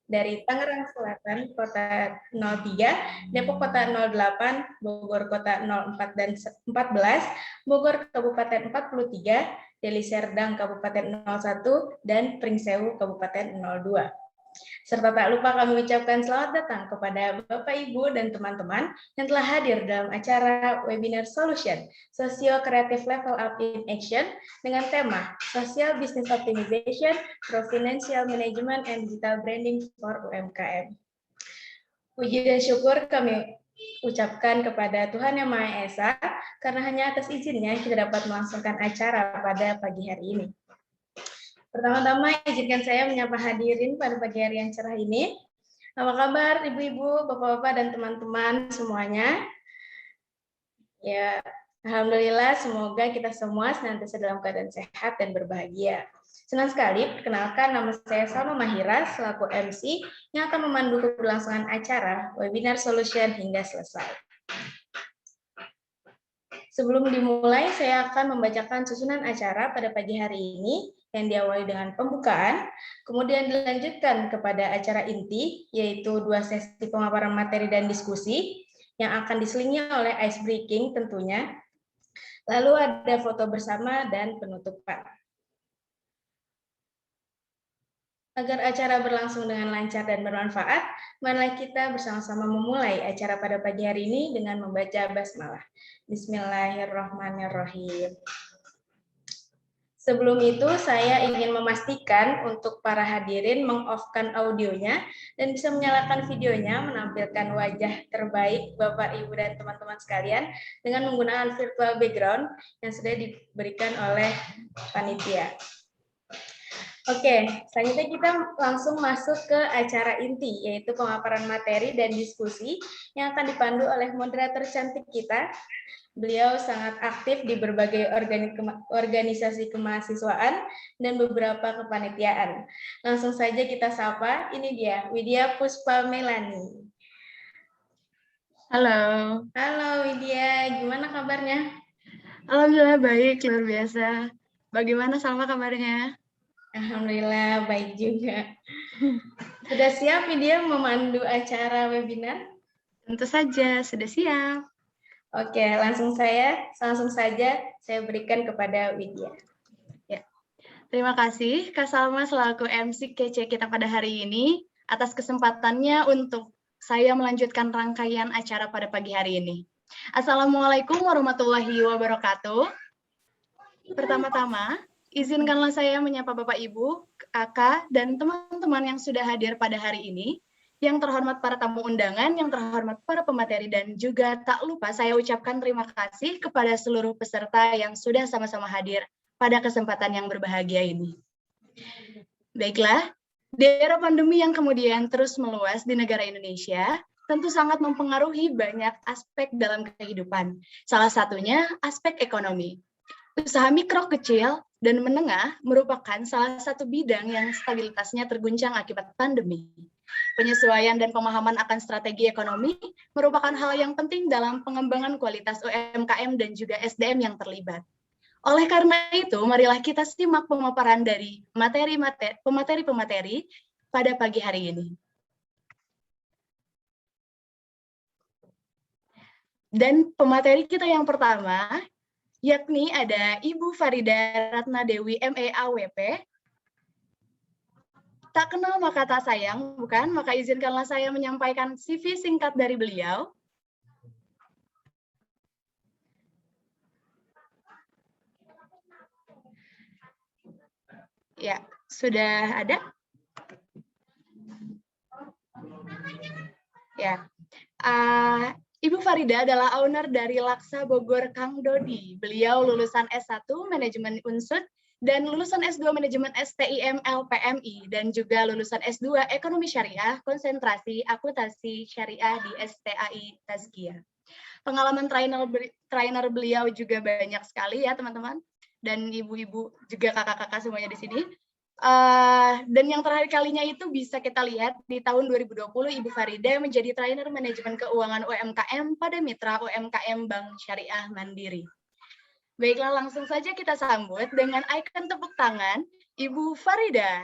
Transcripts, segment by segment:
dari Tangerang Selatan Kota 03, Depok Kota 08, Bogor Kota 04 dan 14, Bogor Kabupaten 43, Deli Serdang Kabupaten 01, dan Pringsewu Kabupaten 02. Serta tak lupa kami ucapkan selamat datang kepada Bapak, Ibu, dan teman-teman yang telah hadir dalam acara Webinar Solution, Socio Creative Level Up in Action, dengan tema Social Business Optimization for Financial Management and Digital Branding for UMKM. Puji dan syukur kami ucapkan kepada Tuhan Yang Maha Esa, karena hanya atas izinnya kita dapat melangsungkan acara pada pagi hari ini. Pertama-tama, izinkan saya menyapa hadirin pada pagi hari yang cerah ini. Apa kabar ibu-ibu, bapak-bapak, dan teman-teman semuanya? Ya, alhamdulillah semoga kita semua senantiasa dalam keadaan sehat dan berbahagia. Senang sekali, perkenalkan nama saya Salma Mahira selaku MC yang akan memandu keberlangsungan acara Webinar Solution hingga selesai. Sebelum dimulai, saya akan membacakan susunan acara pada pagi hari ini yang diawali dengan pembukaan, kemudian dilanjutkan kepada acara inti, yaitu 2 sesi pemaparan materi dan diskusi, yang akan diselingi oleh ice breaking tentunya, lalu ada foto bersama dan penutupan. Agar acara berlangsung dengan lancar dan bermanfaat, marilah kita bersama-sama memulai acara pada pagi hari ini dengan membaca basmalah. Bismillahirrahmanirrahim. Sebelum itu, saya ingin memastikan untuk para hadirin meng-off-kan audionya dan bisa menyalakan videonya, menampilkan wajah terbaik Bapak, Ibu, dan teman-teman sekalian dengan menggunakan virtual background yang sudah diberikan oleh panitia. Oke, selanjutnya kita langsung masuk ke acara inti, yaitu pemaparan materi dan diskusi yang akan dipandu oleh moderator cantik kita. Beliau sangat aktif di berbagai organisasi kemahasiswaan dan beberapa kepanitiaan. Langsung saja kita sapa, ini dia, Widya Puspa Melani. Halo. Halo Widya, gimana kabarnya? Alhamdulillah baik, luar biasa. Bagaimana Salma kabarnya? Alhamdulillah baik juga. Sudah siap Widya memandu acara webinar? Tentu saja, sudah siap. Oke, langsung saja saya berikan kepada Widya. Ya. Terima kasih Kak Salma selaku MC kece kita pada hari ini atas kesempatannya untuk saya melanjutkan rangkaian acara pada pagi hari ini. Assalamualaikum warahmatullahi wabarakatuh. Pertama-tama, izinkanlah saya menyapa Bapak Ibu, Kakak, dan teman-teman yang sudah hadir pada hari ini. Yang terhormat para tamu undangan, yang terhormat para pemateri, dan juga tak lupa saya ucapkan terima kasih kepada seluruh peserta yang sudah sama-sama hadir pada kesempatan yang berbahagia ini. Baiklah, di era pandemi yang kemudian terus meluas di negara Indonesia, tentu sangat mempengaruhi banyak aspek dalam kehidupan. Salah satunya aspek ekonomi. Usaha mikro, kecil, dan menengah merupakan salah satu bidang yang stabilitasnya terguncang akibat pandemi. Penyesuaian dan pemahaman akan strategi ekonomi merupakan hal yang penting dalam pengembangan kualitas UMKM dan juga SDM yang terlibat. Oleh karena itu, marilah kita simak pemaparan dari pemateri-pemateri pada pagi hari ini. Dan pemateri kita yang pertama, yakni ada Ibu Farida Ratna Dewi MA AWP. Tak kenal maka tak sayang, bukan? Maka izinkanlah saya menyampaikan CV singkat dari beliau. Ya, sudah ada? Ya. Ibu Farida adalah owner dari Laksa Bogor Kang Dodi. Beliau lulusan S1 Manajemen Unsud dan lulusan S2 Manajemen STIM LPMI dan juga lulusan S2 Ekonomi Syariah konsentrasi akuntansi syariah di STAI Tazkiyah. Pengalaman trainer beliau juga banyak sekali ya teman-teman, dan ibu-ibu juga kakak-kakak semuanya di sini. Dan yang terakhir kalinya itu bisa kita lihat di tahun 2020 Ibu Farida menjadi trainer manajemen keuangan UMKM pada Mitra UMKM Bank Syariah Mandiri. Baiklah, langsung saja kita sambut dengan ikon tepuk tangan Ibu Farida.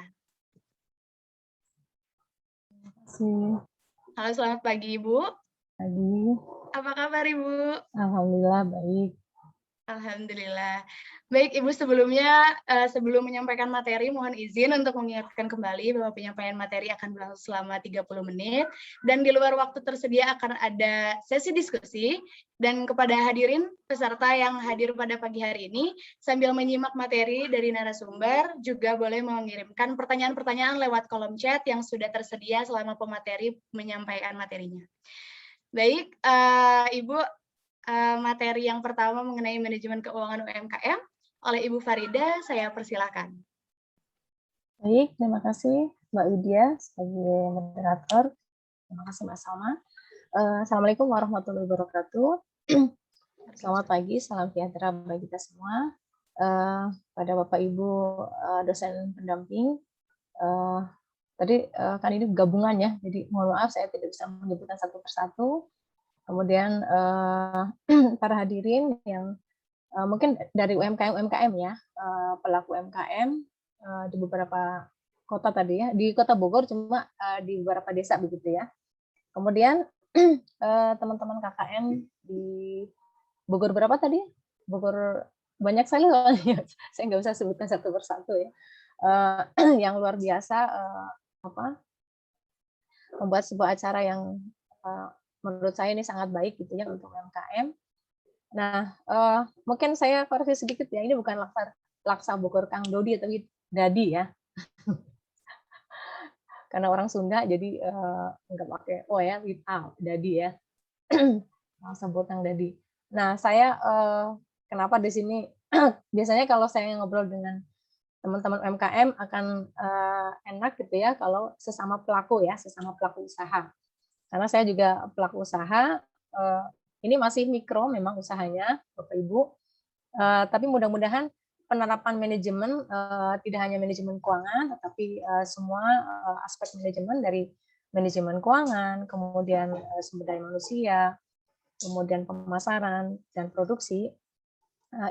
kasih. Halo, selamat pagi Ibu. Pagi. Apa kabar Ibu? Alhamdulillah baik. Alhamdulillah. Baik Ibu, sebelumnya sebelum menyampaikan materi, mohon izin untuk mengingatkan kembali bahwa penyampaian materi akan berlangsung selama 30 menit dan di luar waktu tersedia akan ada sesi diskusi. Dan kepada hadirin peserta yang hadir pada pagi hari ini, sambil menyimak materi dari narasumber, juga boleh mengirimkan pertanyaan-pertanyaan lewat kolom chat yang sudah tersedia selama pemateri menyampaikan materinya. Baik, Ibu, materi yang pertama mengenai manajemen keuangan UMKM oleh Ibu Farida, saya persilakan. Baik, terima kasih Mbak Widya sebagai moderator. Terima kasih Mbak Salma. Assalamualaikum warahmatullahi wabarakatuh. Selamat pagi, salam sejahtera bagi kita semua. Pada Bapak Ibu dosen pendamping, tadi kan ini gabungan ya, jadi mohon maaf saya tidak bisa menyebutkan satu persatu. Kemudian para hadirin yang mungkin dari UMKM ya, pelaku UMKM di beberapa kota tadi ya, di Kota Bogor cuma di beberapa desa begitu ya. Kemudian teman-teman KKN di Bogor berapa tadi? Bogor banyak sekali loh, saya nggak bisa sebutkan satu persatu ya. Yang luar biasa membuat sebuah acara yang menurut saya ini sangat baik gitu ya untuk UMKM. Nah, mungkin saya koreksi sedikit ya, ini bukan laksa Bogor Kang Dodi tapi Dadi ya. Karena orang Sunda jadi nggak pakai oh ya, without Dadi ya. Laksa Bogor Kang Dadi. Nah, saya kenapa di sini biasanya kalau saya ngobrol dengan teman-teman UMKM akan enak gitu ya kalau sesama pelaku ya, sesama pelaku usaha. Karena saya juga pelaku usaha, ini masih mikro memang usahanya, Bapak Ibu, tapi mudah-mudahan penerapan manajemen tidak hanya manajemen keuangan, tetapi semua aspek manajemen dari manajemen keuangan, kemudian sumber daya manusia, kemudian pemasaran dan produksi,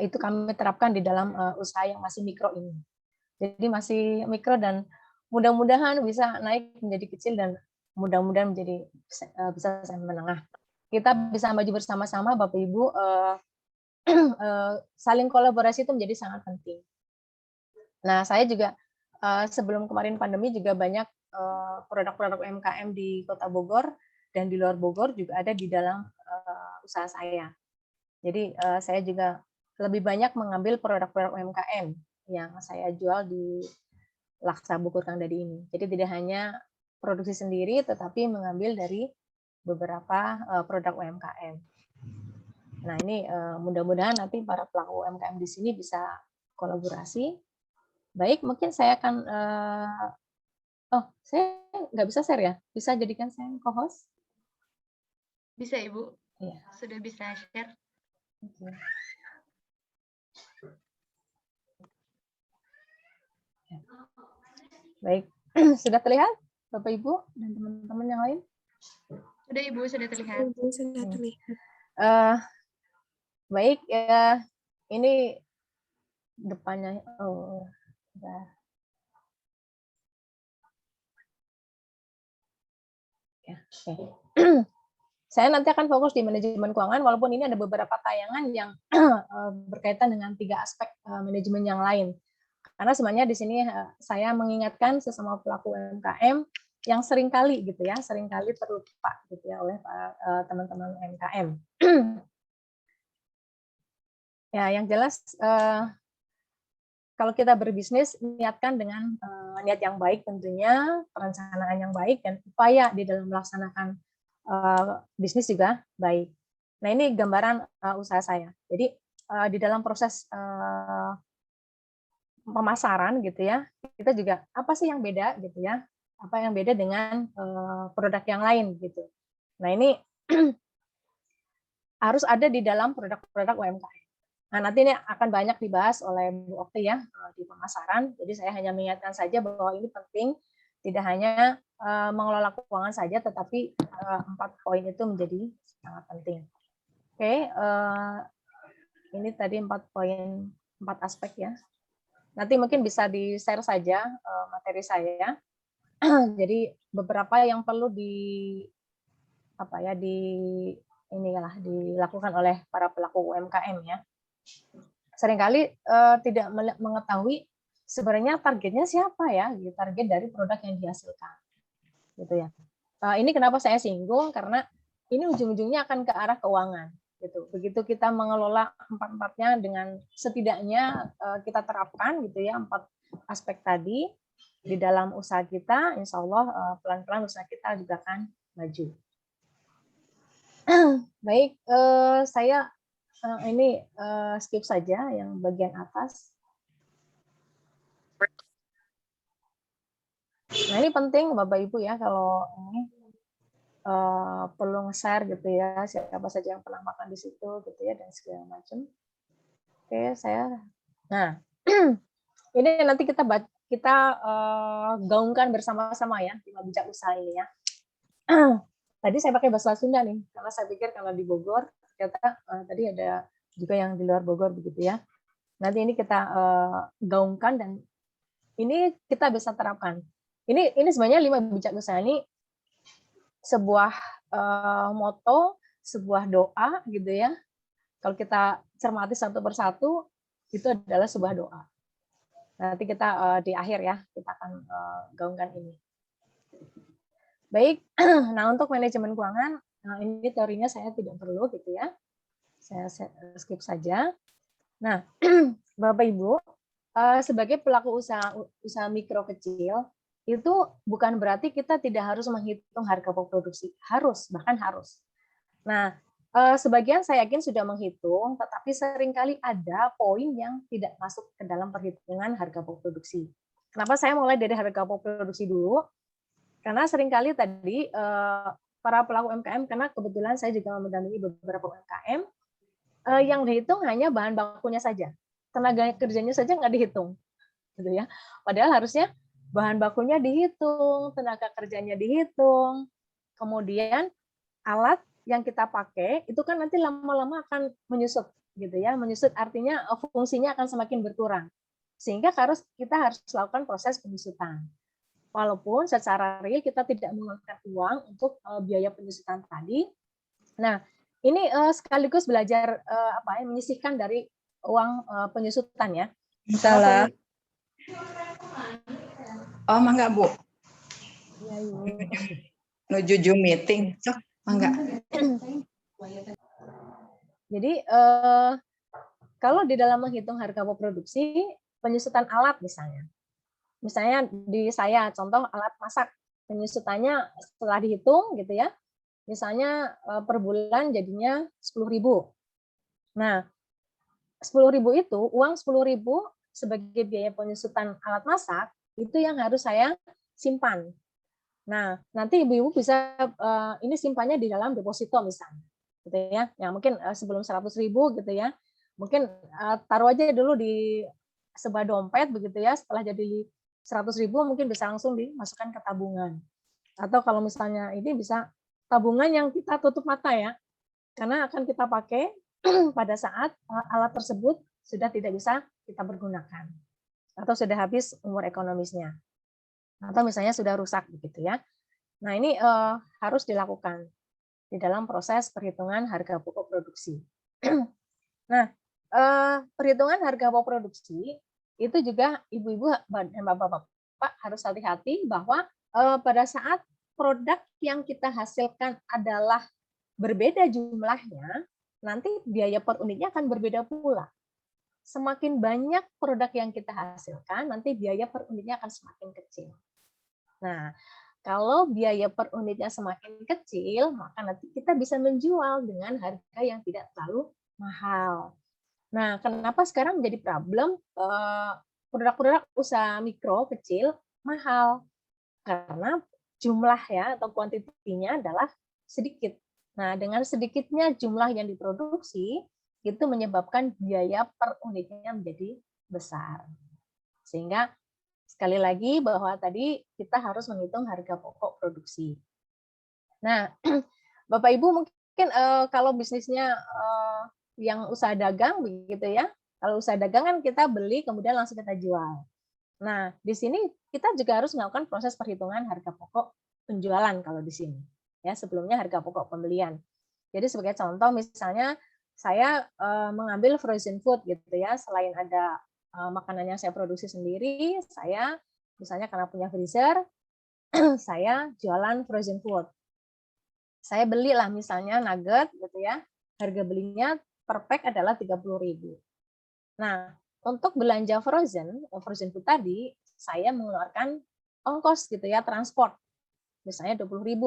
itu kami terapkan di dalam usaha yang masih mikro ini. Jadi masih mikro dan mudah-mudahan bisa naik menjadi kecil dan mudah-mudahan menjadi bisa sampai menengah. Kita bisa maju bersama-sama, Bapak Ibu. Saling kolaborasi itu menjadi sangat penting. Nah, saya juga sebelum kemarin pandemi juga banyak produk-produk UMKM di Kota Bogor dan di luar Bogor juga ada di dalam usaha saya. Jadi saya juga lebih banyak mengambil produk-produk UMKM yang saya jual di Laksa Bogor Kang Dadi ini. Jadi tidak hanya produksi sendiri, tetapi mengambil dari beberapa produk UMKM. Nah ini mudah-mudahan nanti para pelaku UMKM di sini bisa kolaborasi. Baik, mungkin saya akan, saya nggak bisa share ya? Bisa jadikan saya co-host? Bisa Ibu, ya. Sudah bisa share. Baik, sudah terlihat Bapak Ibu dan teman-teman yang lain? Sudah Ibu, sudah terlihat. Sudah terlihat. Baik, ya ini depannya. Ya, okay. Saya nanti akan fokus di manajemen keuangan, walaupun ini ada beberapa tayangan yang berkaitan dengan 3 aspek manajemen yang lain. Karena sebenarnya di sini saya mengingatkan sesama pelaku UMKM yang seringkali gitu ya, seringkali terlupa gitu ya oleh teman-teman UMKM. Ya, yang jelas kalau kita berbisnis niatkan dengan niat yang baik tentunya, perencanaan yang baik dan upaya di dalam melaksanakan bisnis juga baik. Nah, ini gambaran usaha saya. Jadi di dalam proses pemasaran gitu ya, kita juga apa sih yang beda gitu ya? Apa yang beda dengan produk yang lain gitu. Nah, ini harus ada di dalam produk-produk UMKM. Nah, nanti ini akan banyak dibahas oleh Bu Okti ya di pemasaran. Jadi saya hanya mengingatkan saja bahwa ini penting, tidak hanya mengelola keuangan saja, tetapi 4 poin itu menjadi sangat penting. Oke, ini tadi 4 poin, 4 aspek ya. Nanti mungkin bisa di-share saja materi saya. Jadi beberapa yang perlu dilakukan oleh para pelaku UMKM ya. Seringkali tidak mengetahui sebenarnya targetnya siapa ya, target dari produk yang dihasilkan, gitu ya. Ini kenapa saya singgung, karena ini ujung-ujungnya akan ke arah keuangan, gitu. Begitu kita mengelola empat-empatnya dengan setidaknya kita terapkan, gitu ya, 4 aspek tadi di dalam usaha kita, insya Allah pelan-pelan usaha kita juga akan maju. Baik, saya ini skip saja yang bagian atas. Nah, ini penting Bapak Ibu ya, kalau ini perlu nge-share gitu ya, siapa saja yang pernah makan di situ gitu ya, dan segala macam. Oke, nah ini nanti kita gaungkan bersama-sama ya, 5 bijak usaha ini ya. Tadi saya pakai bahasa Sunda nih, karena saya pikir kalau di Bogor, ternyata tadi ada juga yang di luar Bogor begitu ya. Nanti ini kita gaungkan dan ini kita bisa terapkan. Ini sebenarnya 5 bijak usaha ini sebuah moto, sebuah doa gitu ya. Kalau kita cermati satu persatu, itu adalah sebuah doa. Nanti kita di akhir ya, kita akan gaungkan ini. Baik, nah untuk manajemen keuangan, ini teorinya saya tidak perlu gitu ya. Saya skip saja. Nah, Bapak Ibu, sebagai pelaku usaha mikro kecil, itu bukan berarti kita tidak harus menghitung harga pokok produksi. Harus, bahkan harus. Nah, sebagian saya yakin sudah menghitung, tetapi seringkali ada poin yang tidak masuk ke dalam perhitungan harga pokok produksi. Kenapa saya mulai dari harga pokok produksi dulu? Karena seringkali tadi para pelaku UMKM, karena kebetulan saya juga mendampingi beberapa UMKM, yang dihitung hanya bahan bakunya saja. Tenaga kerjanya saja nggak dihitung. Gitu ya. Padahal harusnya bahan bakunya dihitung, tenaga kerjanya dihitung, kemudian alat yang kita pakai itu kan nanti lama-lama akan menyusut gitu ya. Menyusut artinya fungsinya akan semakin berkurang. Sehingga kita harus lakukan proses penyusutan. Walaupun secara real kita tidak mengeluarkan uang untuk biaya penyusutan tadi. Nah, ini sekaligus belajar menyisihkan dari uang penyusutan ya. Salah. Oh, mangga Bu. Ya, Menuju Zoom meeting. Sok, mangga. Jadi kalau di dalam menghitung harga produksi, penyusutan alat misalnya di saya contoh alat masak, penyusutannya setelah dihitung gitu ya, misalnya per bulan jadinya 10.000. Nah, 10.000 itu uang 10.000 sebagai biaya penyusutan alat masak itu yang harus saya simpan. Nah, nanti ibu-ibu bisa ini simpannya di dalam deposito misalnya, gitu ya. Yang mungkin sebelum 100.000 gitu ya, mungkin taruh aja dulu di sebuah dompet begitu ya. Setelah jadi 100.000 mungkin bisa langsung dimasukkan ke tabungan. Atau kalau misalnya ini bisa tabungan yang kita tutup mata ya, karena akan kita pakai pada saat alat tersebut sudah tidak bisa kita pergunakan atau sudah habis umur ekonomisnya atau misalnya sudah rusak begitu ya. Nah ini harus dilakukan di dalam proses perhitungan harga pokok produksi. Nah perhitungan harga pokok produksi itu juga ibu-ibu dan bapak-bapak harus hati-hati bahwa pada saat produk yang kita hasilkan adalah berbeda jumlahnya, nanti biaya per unitnya akan berbeda pula. Semakin banyak produk yang kita hasilkan, nanti biaya per unitnya akan semakin kecil. Nah, kalau biaya per unitnya semakin kecil, maka nanti kita bisa menjual dengan harga yang tidak terlalu mahal. Nah, kenapa sekarang menjadi problem produk-produk usaha mikro kecil mahal? Karena jumlah ya atau kuantitinya adalah sedikit. Nah, dengan sedikitnya jumlah yang diproduksi, itu menyebabkan biaya per unitnya menjadi besar. Sehingga sekali lagi bahwa tadi kita harus menghitung harga pokok produksi. Nah, Bapak Ibu mungkin kalau bisnisnya yang usaha dagang begitu ya. Kalau usaha dagang kan kita beli kemudian langsung kita jual. Nah, di sini kita juga harus melakukan proses perhitungan harga pokok penjualan kalau di sini. Ya, sebelumnya harga pokok pembelian. Jadi sebagai contoh misalnya saya mengambil frozen food gitu ya, selain ada makanan yang saya produksi sendiri, saya misalnya karena punya freezer, saya jualan frozen food. Saya belilah misalnya nugget gitu ya, harga belinya per pack adalah 30.000. Nah, untuk belanja frozen food tadi, saya mengeluarkan ongkos gitu ya, transport, misalnya 20.000.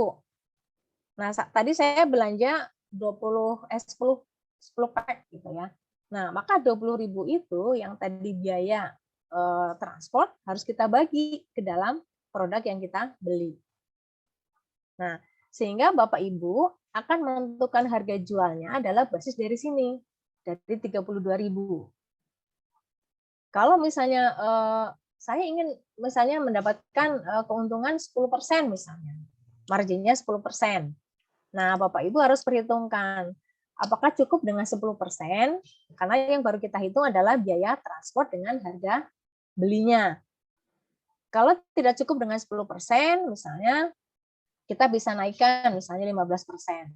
Nah, tadi saya belanja 10 pack gitu ya. Nah, maka 20.000 itu yang tadi biaya transport harus kita bagi ke dalam produk yang kita beli. Nah, sehingga Bapak Ibu akan menentukan harga jualnya adalah basis dari sini, dari 32.000. Kalau misalnya saya ingin misalnya mendapatkan keuntungan 10% misalnya, marginnya 10%. Nah, Bapak Ibu harus perhitungkan apakah cukup dengan 10%, karena yang baru kita hitung adalah biaya transport dengan harga belinya. Kalau tidak cukup dengan 10%, misalnya kita bisa naikkan misalnya 15%.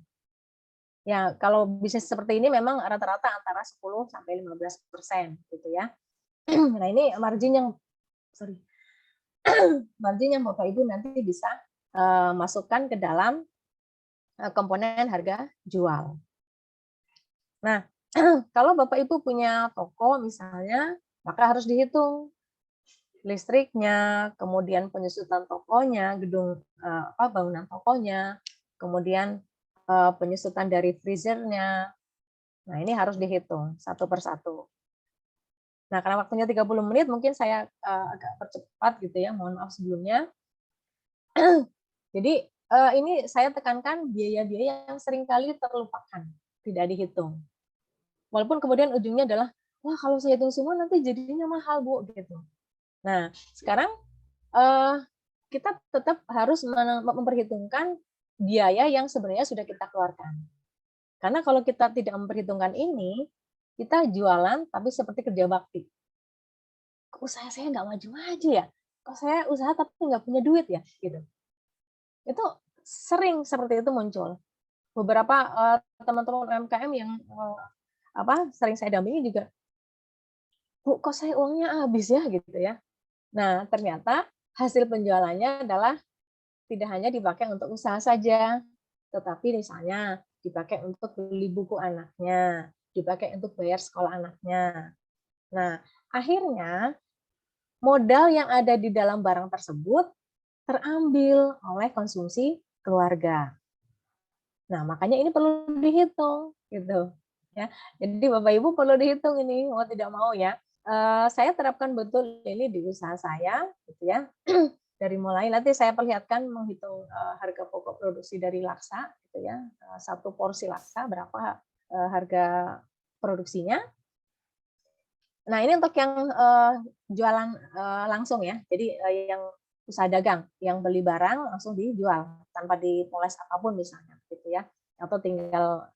Ya, kalau bisnis seperti ini memang rata-rata antara 10 sampai 15% gitu ya. Nah, ini margin yang Bapak Ibu nanti bisa masukkan ke dalam komponen harga jual. Nah, kalau Bapak Ibu punya toko misalnya, maka harus dihitung listriknya, kemudian penyusutan tokonya, bangunan tokonya, kemudian penyusutan dari freezernya. Nah, ini harus dihitung satu persatu. Nah, karena waktunya 30 menit, mungkin saya agak percepat gitu ya, mohon maaf sebelumnya. Jadi, ini saya tekankan biaya-biaya yang seringkali terlupakan, tidak dihitung. Walaupun kemudian ujungnya adalah, wah kalau saya hitung semua nanti jadinya mahal, Bu, gitu. Nah, sekarang kita tetap harus memperhitungkan biaya yang sebenarnya sudah kita keluarkan. Karena kalau kita tidak memperhitungkan ini, kita jualan tapi seperti kerja bakti. Kok usaha saya nggak maju-maju ya? Kok saya usaha tapi nggak punya duit ya? Gitu. Itu sering seperti itu muncul. Beberapa teman-teman UMKM yang sering saya dampingi juga, Bu, kok saya uangnya habis ya gitu ya. Nah, ternyata hasil penjualannya adalah tidak hanya dipakai untuk usaha saja, tetapi misalnya dipakai untuk beli buku anaknya, dipakai untuk bayar sekolah anaknya. Nah, akhirnya modal yang ada di dalam barang tersebut terambil oleh konsumsi keluarga. Nah, makanya ini perlu dihitung gitu ya. Jadi Bapak Ibu perlu dihitung ini, mau tidak mau ya. Saya terapkan betul ini di usaha saya gitu ya. Dari mulai nanti saya perlihatkan menghitung harga pokok produksi dari laksa gitu ya. Satu porsi laksa berapa harga produksinya. Nah, ini untuk yang jualan langsung ya. Jadi yang usaha dagang, yang beli barang langsung dijual tanpa dipoles apapun misalnya gitu ya. Atau tinggal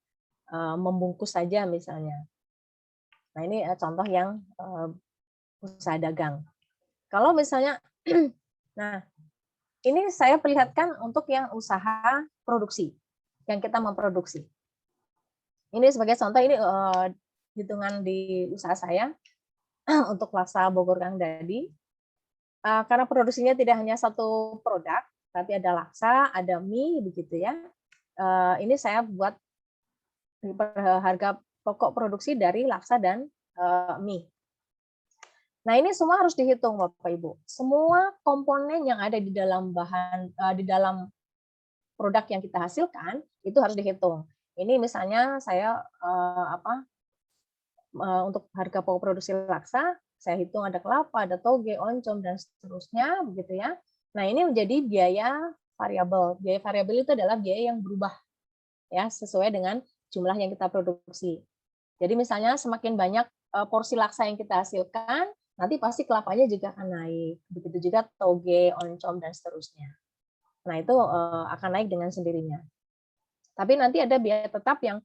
membungkus saja misalnya. Nah, ini contoh yang usaha dagang. Kalau misalnya nah, ini saya perlihatkan untuk yang usaha produksi, yang kita memproduksi. Ini sebagai contoh, ini hitungan di usaha saya untuk laksa Bogor Kang Dadi. Karena produksinya tidak hanya satu produk, tapi ada laksa, ada mie, begitu ya. Ini saya buat harga pokok produksi dari laksa dan mie. Nah, ini semua harus dihitung Bapak Ibu. Semua komponen yang ada di dalam di dalam produk yang kita hasilkan itu harus dihitung. Ini misalnya saya untuk harga pokok produksi laksa, saya hitung ada kelapa, ada toge, oncom dan seterusnya begitu ya. Nah, ini menjadi biaya variabel. Biaya variabel itu adalah biaya yang berubah ya sesuai dengan jumlah yang kita produksi. Jadi misalnya semakin banyak porsi laksa yang kita hasilkan, nanti pasti kelapanya juga akan naik. Begitu juga toge, oncom dan seterusnya. Nah, itu akan naik dengan sendirinya. Tapi nanti ada biaya tetap yang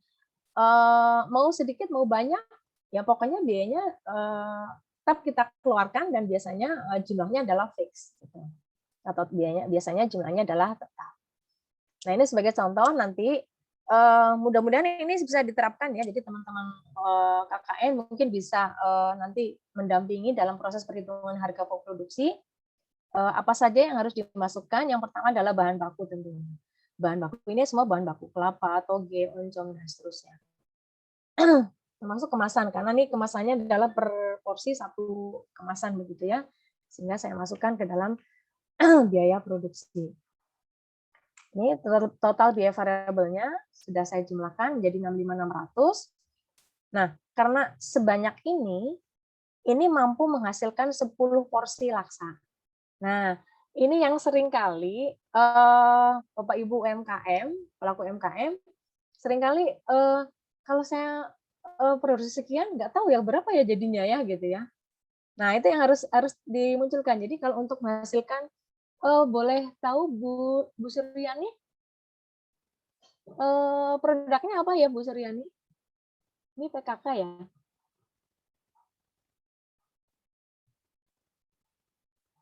mau sedikit mau banyak, ya pokoknya biayanya tetap kita keluarkan dan biasanya jumlahnya adalah fix gitu. Atau biasanya jumlahnya adalah tetap. Nah, ini sebagai contoh nanti mudah-mudahan ini bisa diterapkan ya. Jadi teman-teman KKN mungkin bisa nanti mendampingi dalam proses perhitungan harga pokok produksi. Apa saja yang harus dimasukkan? Yang pertama adalah bahan baku tentunya. Bahan baku ini semua bahan baku kelapa, toge, oncom, dan seterusnya. Termasuk kemasan, karena ini kemasannya adalah per porsi satu kemasan begitu ya. Sehingga saya masukkan ke dalam biaya produksi. Ini total biaya variabelnya sudah saya jumlahkan menjadi 65.600. Nah, karena sebanyak ini mampu menghasilkan 10 porsi laksa. Nah, ini yang seringkali Bapak Ibu UMKM, pelaku UMKM, seringkali kalau saya produksi sekian nggak tahu ya berapa ya jadinya ya gitu ya. Nah, itu yang harus dimunculkan. Jadi kalau untuk menghasilkan boleh tahu Bu Suryani produknya apa ya Bu Suryani? Ini PKK ya?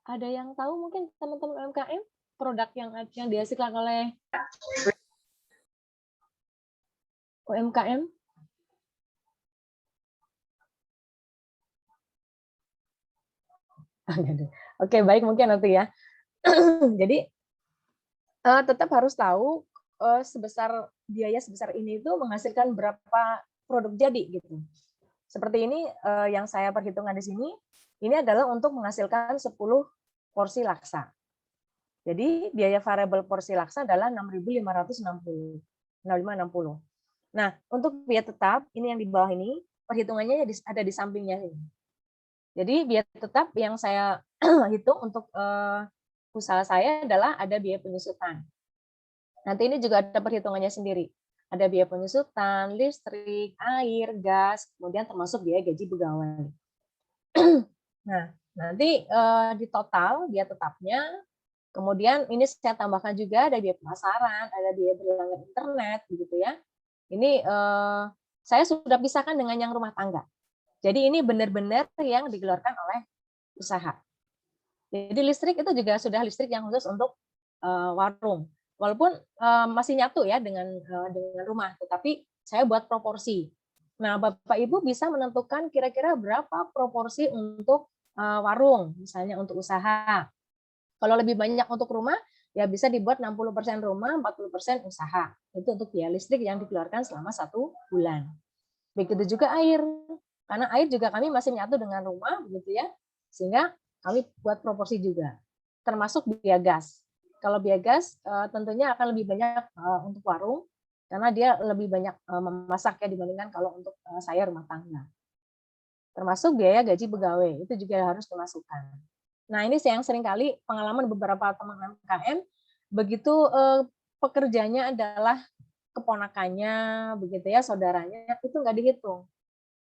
Ada yang tahu mungkin teman-teman UMKM produk yang dihasilkan oleh UMKM? Oke, baik mungkin nanti ya. Jadi tetap harus tahu biaya sebesar ini itu menghasilkan berapa produk jadi gitu. Seperti ini yang saya perhitungkan di sini, ini adalah untuk menghasilkan 10 porsi laksa. Jadi biaya variabel porsi laksa adalah 6.560. 6560. Nah, untuk biaya tetap, ini yang di bawah ini, perhitungannya ada di sampingnya ini. Jadi biaya tetap yang saya hitung untuk usaha saya adalah ada biaya penyusutan. Nanti ini juga ada perhitungannya sendiri. Ada biaya penyusutan, listrik, air, gas, kemudian termasuk biaya gaji pegawai. Nah, nanti di total biaya tetapnya, kemudian ini saya tambahkan juga ada biaya pemasaran, ada biaya berlangganan internet, begitu ya. Ini saya sudah pisahkan dengan yang rumah tangga. Jadi ini benar-benar yang dikeluarkan oleh usaha. Jadi listrik itu juga sudah listrik yang khusus untuk warung. Walaupun masih nyatu ya dengan rumah, tetapi saya buat proporsi. Nah, Bapak Ibu bisa menentukan kira-kira berapa proporsi untuk warung, misalnya untuk usaha. Kalau lebih banyak untuk rumah, ya bisa dibuat 60% rumah, 40% usaha. Itu untuk biaya listrik yang dikeluarkan selama 1 bulan. Begitu juga air. Karena air juga kami masih nyatu dengan rumah, begitu ya. Sehingga kami buat proporsi juga. Termasuk biaya gas. Kalau biaya gas tentunya akan lebih banyak untuk warung, karena dia lebih banyak memasak ya dibandingkan kalau untuk saya rumah tangga. Termasuk biaya gaji pegawai, itu juga harus dimasukkan. Nah, ini yang seringkali pengalaman beberapa teman UMKM, begitu pekerjanya adalah keponakannya, begitu ya, saudaranya, itu nggak dihitung.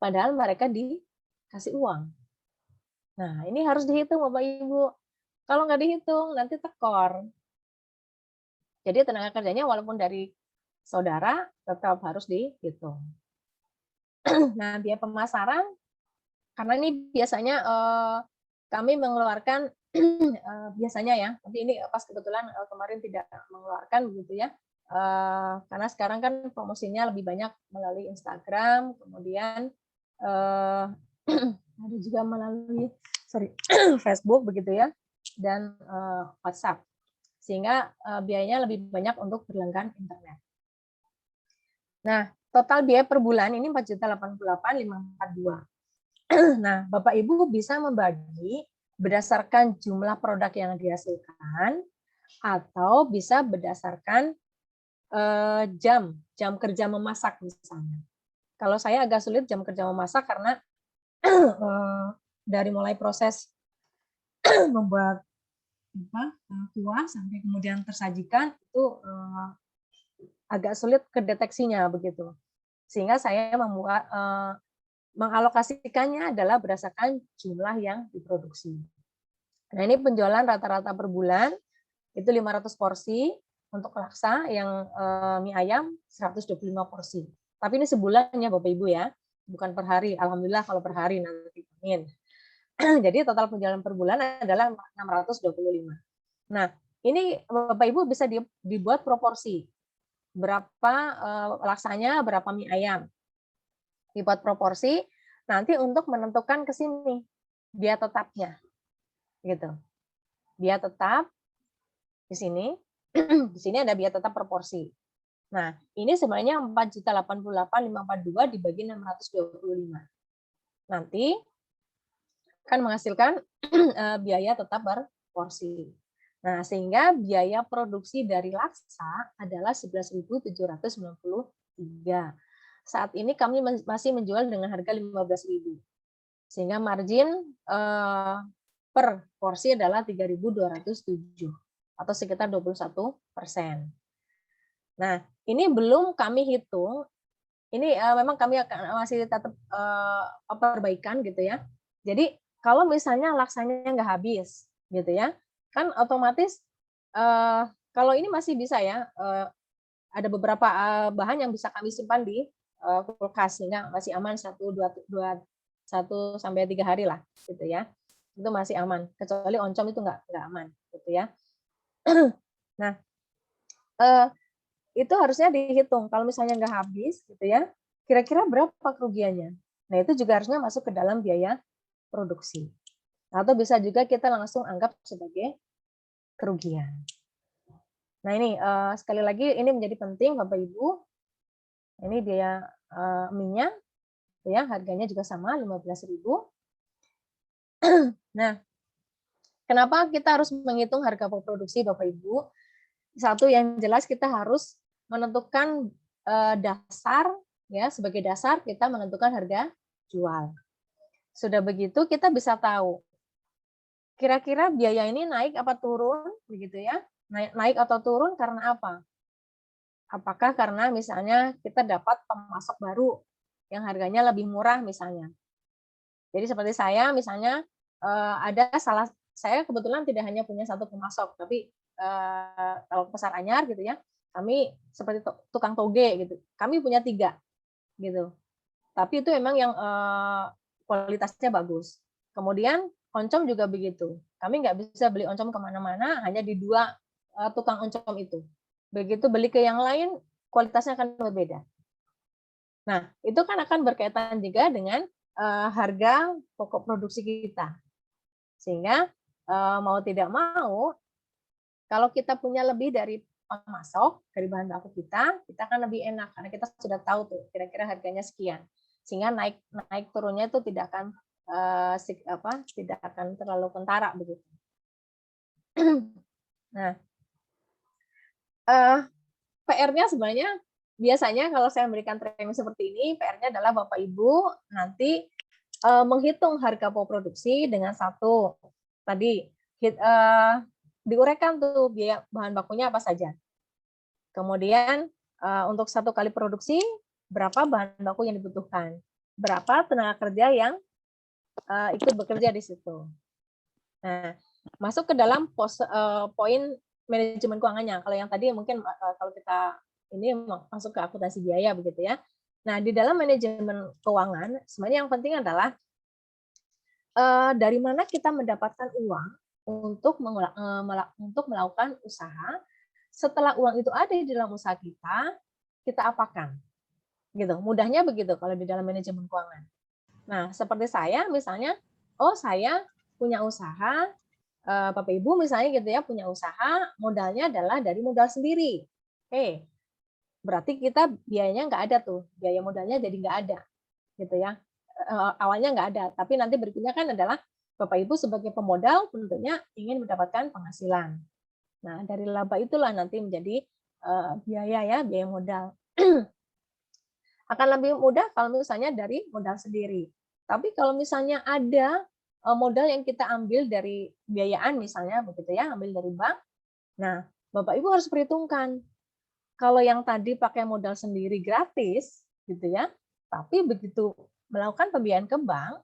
Padahal mereka dikasih uang. Nah, ini harus dihitung Bapak Ibu. Kalau nggak dihitung, nanti tekor. Jadi tenaga kerjanya walaupun dari saudara, tetap harus dihitung. Nah, biaya pemasaran, karena ini biasanya kami mengeluarkan biasanya ya, tapi ini pas kebetulan kemarin tidak mengeluarkan begitu ya, karena sekarang kan promosinya lebih banyak melalui Instagram, kemudian ada juga melalui Facebook begitu ya, dan WhatsApp, sehingga biayanya lebih banyak untuk berlangganan internet. Nah, total biaya per bulan ini 4.088.542. Nah, Bapak Ibu bisa membagi berdasarkan jumlah produk yang dihasilkan atau bisa berdasarkan jam kerja memasak misalnya. Kalau saya agak sulit jam kerja memasak karena dari mulai proses membuat kuah sampai kemudian tersajikan itu agak sulit kedeteksinya begitu. Sehingga saya membuat mengalokasikannya adalah berdasarkan jumlah yang diproduksi. Nah, ini penjualan rata-rata per bulan itu 500 porsi untuk laksa, yang mie ayam 125 porsi. Tapi ini sebulan ya Bapak Ibu ya, bukan per hari. Alhamdulillah kalau per hari nanti. Amin. Jadi total penjualan per bulan adalah 625. Nah, ini Bapak Ibu bisa dibuat proporsi. Berapa laksanya, berapa mie ayam. Dibuat proporsi nanti untuk menentukan ke sini biaya tetapnya. Gitu. Biaya tetap di sini. Di sini ada biaya tetap proporsi. Nah, ini sebenarnya 4.088.542 dibagi 625. Nanti akan menghasilkan biaya tetap berporsi. Nah, sehingga biaya produksi dari laksa adalah 11.793. Saat ini kami masih menjual dengan harga 15.000. Sehingga margin per porsi adalah 3.207 atau sekitar 21%. Nah, ini belum kami hitung. Ini memang kami akan masih tetap perbaikan gitu ya. Jadi kalau misalnya laksanya nggak habis, gitu ya, kan otomatis kalau ini masih bisa ya, ada beberapa bahan yang bisa kami simpan di kulkas sehingga masih aman 1 sampai 3 hari lah, gitu ya. Itu masih aman. Kecuali oncom itu nggak aman, gitu ya. Nah, itu harusnya dihitung. Kalau misalnya nggak habis, gitu ya, kira-kira berapa kerugiannya? Nah, itu juga harusnya masuk ke dalam biaya produksi. Atau bisa juga kita langsung anggap sebagai kerugian. Nah, ini sekali lagi ini menjadi penting Bapak Ibu. Ini biaya minyak, ya harganya juga sama 15.000. Nah, kenapa kita harus menghitung harga produksi Bapak Ibu? Satu yang jelas kita harus menentukan dasar, ya sebagai dasar kita menentukan harga jual. Sudah begitu kita bisa tahu kira-kira biaya ini naik apa turun, begitu ya? Naik atau turun karena apa? Apakah karena misalnya kita dapat pemasok baru yang harganya lebih murah misalnya. Jadi seperti saya misalnya saya kebetulan tidak hanya punya satu pemasok, tapi kalau pasar anyar gitu ya, kami seperti tukang toge gitu. Kami punya 3 gitu. Tapi itu memang yang kualitasnya bagus. Kemudian oncom juga begitu. Kami nggak bisa beli oncom kemana-mana, hanya di 2 tukang oncom itu. Begitu beli ke yang lain, kualitasnya akan berbeda. Nah, itu kan akan berkaitan juga dengan harga pokok produksi kita. Sehingga mau tidak mau, kalau kita punya lebih dari pemasok dari bahan baku kita akan lebih enak karena kita sudah tahu tuh kira-kira harganya sekian. Sehingga naik turunnya itu tidak akan tidak akan terlalu kentara begitu. Nah, PR-nya sebenarnya biasanya kalau saya memberikan training seperti ini, PR-nya adalah Bapak Ibu nanti menghitung harga pokok produksi dengan satu tadi diuraikan tuh biaya bahan bakunya apa saja. Kemudian untuk 1 kali produksi berapa bahan baku yang dibutuhkan, berapa tenaga kerja yang ikut bekerja di situ. Nah, masuk ke dalam poin manajemen keuangannya. Kalau yang tadi mungkin kalau kita ini masuk ke akuntansi biaya begitu ya. Nah, di dalam manajemen keuangan sebenarnya yang penting adalah dari mana kita mendapatkan uang untuk melakukan usaha. Setelah uang itu ada di dalam usaha kita apakan? Gitu. Mudahnya begitu kalau di dalam manajemen keuangan. Nah, seperti saya misalnya, saya punya usaha, Bapak Ibu misalnya gitu ya, punya usaha, modalnya adalah dari modal sendiri. Oke, berarti kita biayanya nggak ada tuh, biaya modalnya jadi nggak ada, gitu ya. Awalnya nggak ada, tapi nanti berikutnya kan adalah Bapak Ibu sebagai pemodal tentunya ingin mendapatkan penghasilan. Nah, dari laba itulah nanti menjadi biaya modal. Akan lebih mudah kalau misalnya dari modal sendiri. Tapi kalau misalnya ada modal yang kita ambil dari biayaan misalnya begitu ya, ambil dari bank. Nah, Bapak Ibu harus perhitungkan. Kalau yang tadi pakai modal sendiri gratis gitu ya, tapi begitu melakukan pembiayaan ke bank,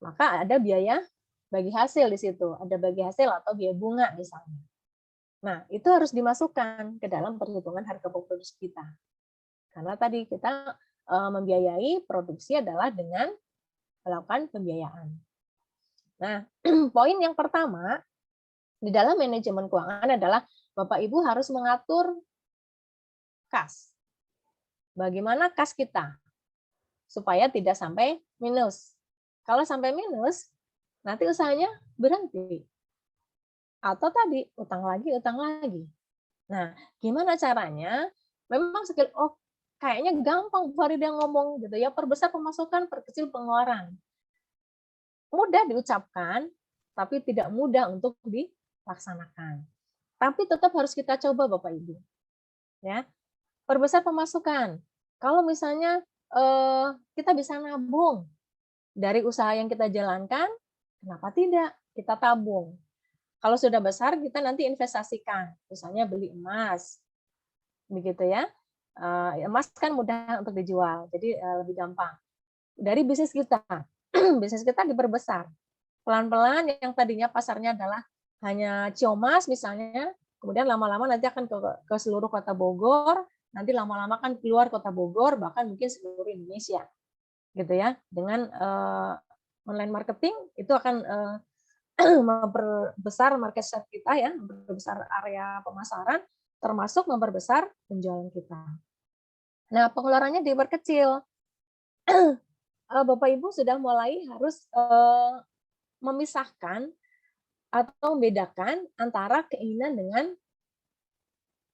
maka ada biaya bagi hasil di situ, ada bagi hasil atau biaya bunga misalnya. Nah, itu harus dimasukkan ke dalam perhitungan harga pokok produksi kita. Karena tadi kita membiayai produksi adalah dengan melakukan pembiayaan. Nah, poin yang pertama di dalam manajemen keuangan adalah Bapak Ibu harus mengatur kas. Bagaimana kas kita supaya tidak sampai minus. Kalau sampai minus, nanti usahanya berhenti. Atau tadi utang lagi. Nah, gimana caranya? Memang kayaknya gampang Bu Farida ngomong gitu ya, perbesar pemasukan, perkecil pengeluaran. Mudah diucapkan, tapi tidak mudah untuk dilaksanakan. Tapi tetap harus kita coba Bapak Ibu. Ya. Perbesar pemasukan. Kalau misalnya kita bisa nabung dari usaha yang kita jalankan, kenapa tidak? Kita tabung. Kalau sudah besar, kita nanti investasikan. Misalnya beli emas. Begitu ya. Emas kan mudah untuk dijual, jadi lebih gampang. Dari bisnis kita, bisnis kita diperbesar. Pelan-pelan yang tadinya pasarnya adalah hanya Ciomas misalnya, kemudian lama-lama nanti akan ke seluruh kota Bogor, nanti lama-lama kan keluar kota Bogor, bahkan mungkin seluruh Indonesia. Gitu ya. Dengan online marketing itu akan memperbesar market share kita ya, memperbesar area pemasaran, termasuk memperbesar penjualan kita. Nah, pengeluarannya diperkecil. Bapak Ibu sudah mulai harus memisahkan atau membedakan antara keinginan dengan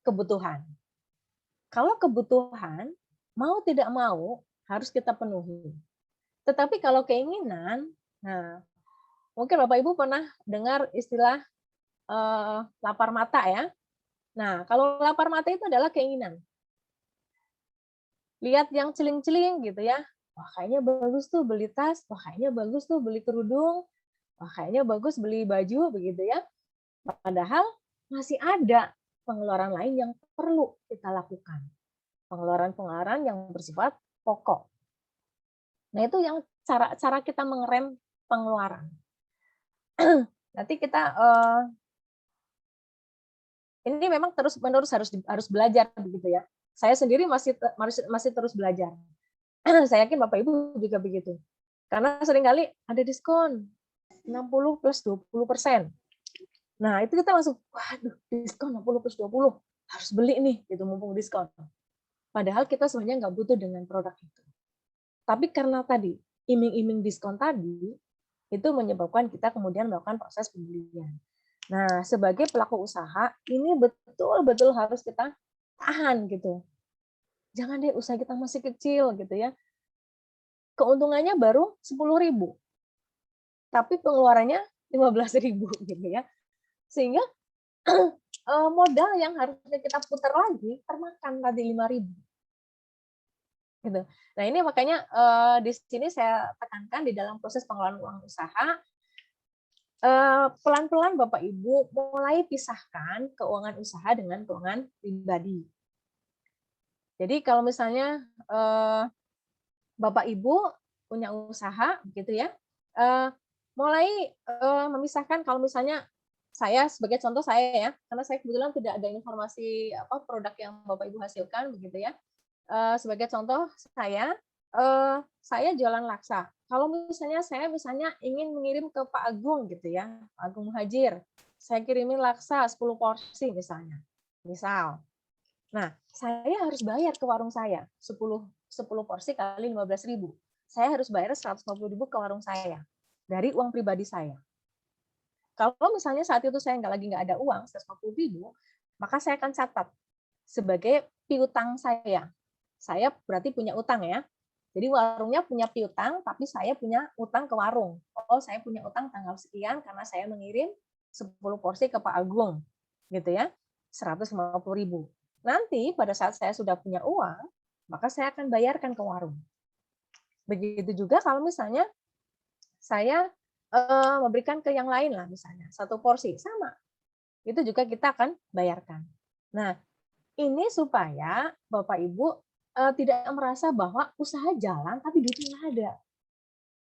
kebutuhan. Kalau kebutuhan, mau tidak mau harus kita penuhi. Tetapi kalau keinginan, nah mungkin Bapak Ibu pernah dengar istilah lapar mata ya. Nah, kalau lapar mata itu adalah keinginan. Lihat yang celing-celing gitu ya. Wah, kayaknya bagus tuh beli tas, wah kayaknya bagus tuh beli kerudung, wah kayaknya bagus beli baju begitu ya. Padahal masih ada pengeluaran lain yang perlu kita lakukan. Pengeluaran-pengeluaran yang bersifat pokok. Nah, itu yang cara kita mengerem pengeluaran. Nanti kita ini memang terus-menerus harus belajar begitu ya. Saya sendiri masih terus belajar. Saya yakin Bapak Ibu juga begitu. Karena seringkali ada diskon 60 plus 20%. Nah, itu kita langsung, waduh, diskon 60 plus 20, harus beli nih, gitu mumpung diskon. Padahal kita sebenarnya nggak butuh dengan produk itu. Tapi karena tadi, iming-iming diskon tadi, itu menyebabkan kita kemudian melakukan proses pembelian. Nah, sebagai pelaku usaha, ini betul-betul harus kita tahan gitu. Jangan deh usaha kita masih kecil gitu ya. Keuntungannya baru 10.000. Tapi pengeluarannya 15.000 gitu ya. Sehingga modal yang harusnya kita putar lagi termakan tadi 5.000. Gitu. Nah, ini makanya di sini saya tekankan di dalam proses pengelolaan uang usaha, pelan-pelan Bapak Ibu mulai pisahkan keuangan usaha dengan keuangan pribadi. Jadi kalau misalnya Bapak Ibu punya usaha begitu ya, mulai memisahkan kalau misalnya saya sebagai contoh saya ya, karena saya kebetulan tidak ada informasi produk yang Bapak Ibu hasilkan begitu ya. Sebagai contoh saya jualan laksa. Kalau misalnya saya ingin mengirim ke Pak Agung gitu ya, Pak Agung Muhajir, saya kirimin laksa 10 porsi misalnya. Misal. Nah, saya harus bayar ke warung saya 10 porsi kali 15.000. Saya harus bayar 150.000 ke warung saya dari uang pribadi saya. Kalau misalnya saat itu saya nggak ada uang 150.000, maka saya akan catat sebagai piutang saya. Saya berarti punya utang ya. Jadi warungnya punya piutang, tapi saya punya utang ke warung. Oh, saya punya utang tanggal sekian karena saya mengirim 10 porsi ke Pak Agung, gitu ya, 150.000. Nanti pada saat saya sudah punya uang, maka saya akan bayarkan ke warung. Begitu juga kalau misalnya saya memberikan ke yang lain lah misalnya, 1 porsi, sama. Itu juga kita akan bayarkan. Nah, ini supaya Bapak Ibu tidak merasa bahwa usaha jalan tapi duitnya nggak ada.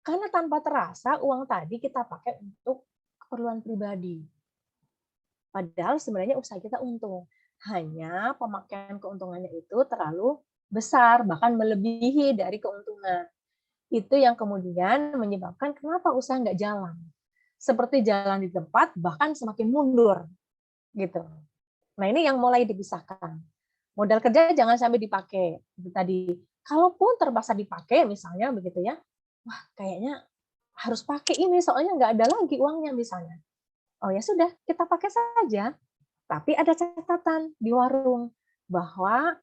Karena tanpa terasa uang tadi kita pakai untuk keperluan pribadi. Padahal sebenarnya usaha kita untung. Hanya pemakaian keuntungannya itu terlalu besar, bahkan melebihi dari keuntungan. Itu yang kemudian menyebabkan kenapa usaha nggak jalan. seperti jalan di tempat, bahkan semakin mundur gitu. Nah, ini yang mulai dipisahkan. Modal kerja jangan sampai dipakai. Itu tadi. Kalaupun terpaksa dipakai misalnya begitu ya. Wah, kayaknya harus pakai ini soalnya nggak ada lagi uangnya misalnya. Oh ya sudah, kita pakai saja. Tapi ada catatan di warung bahwa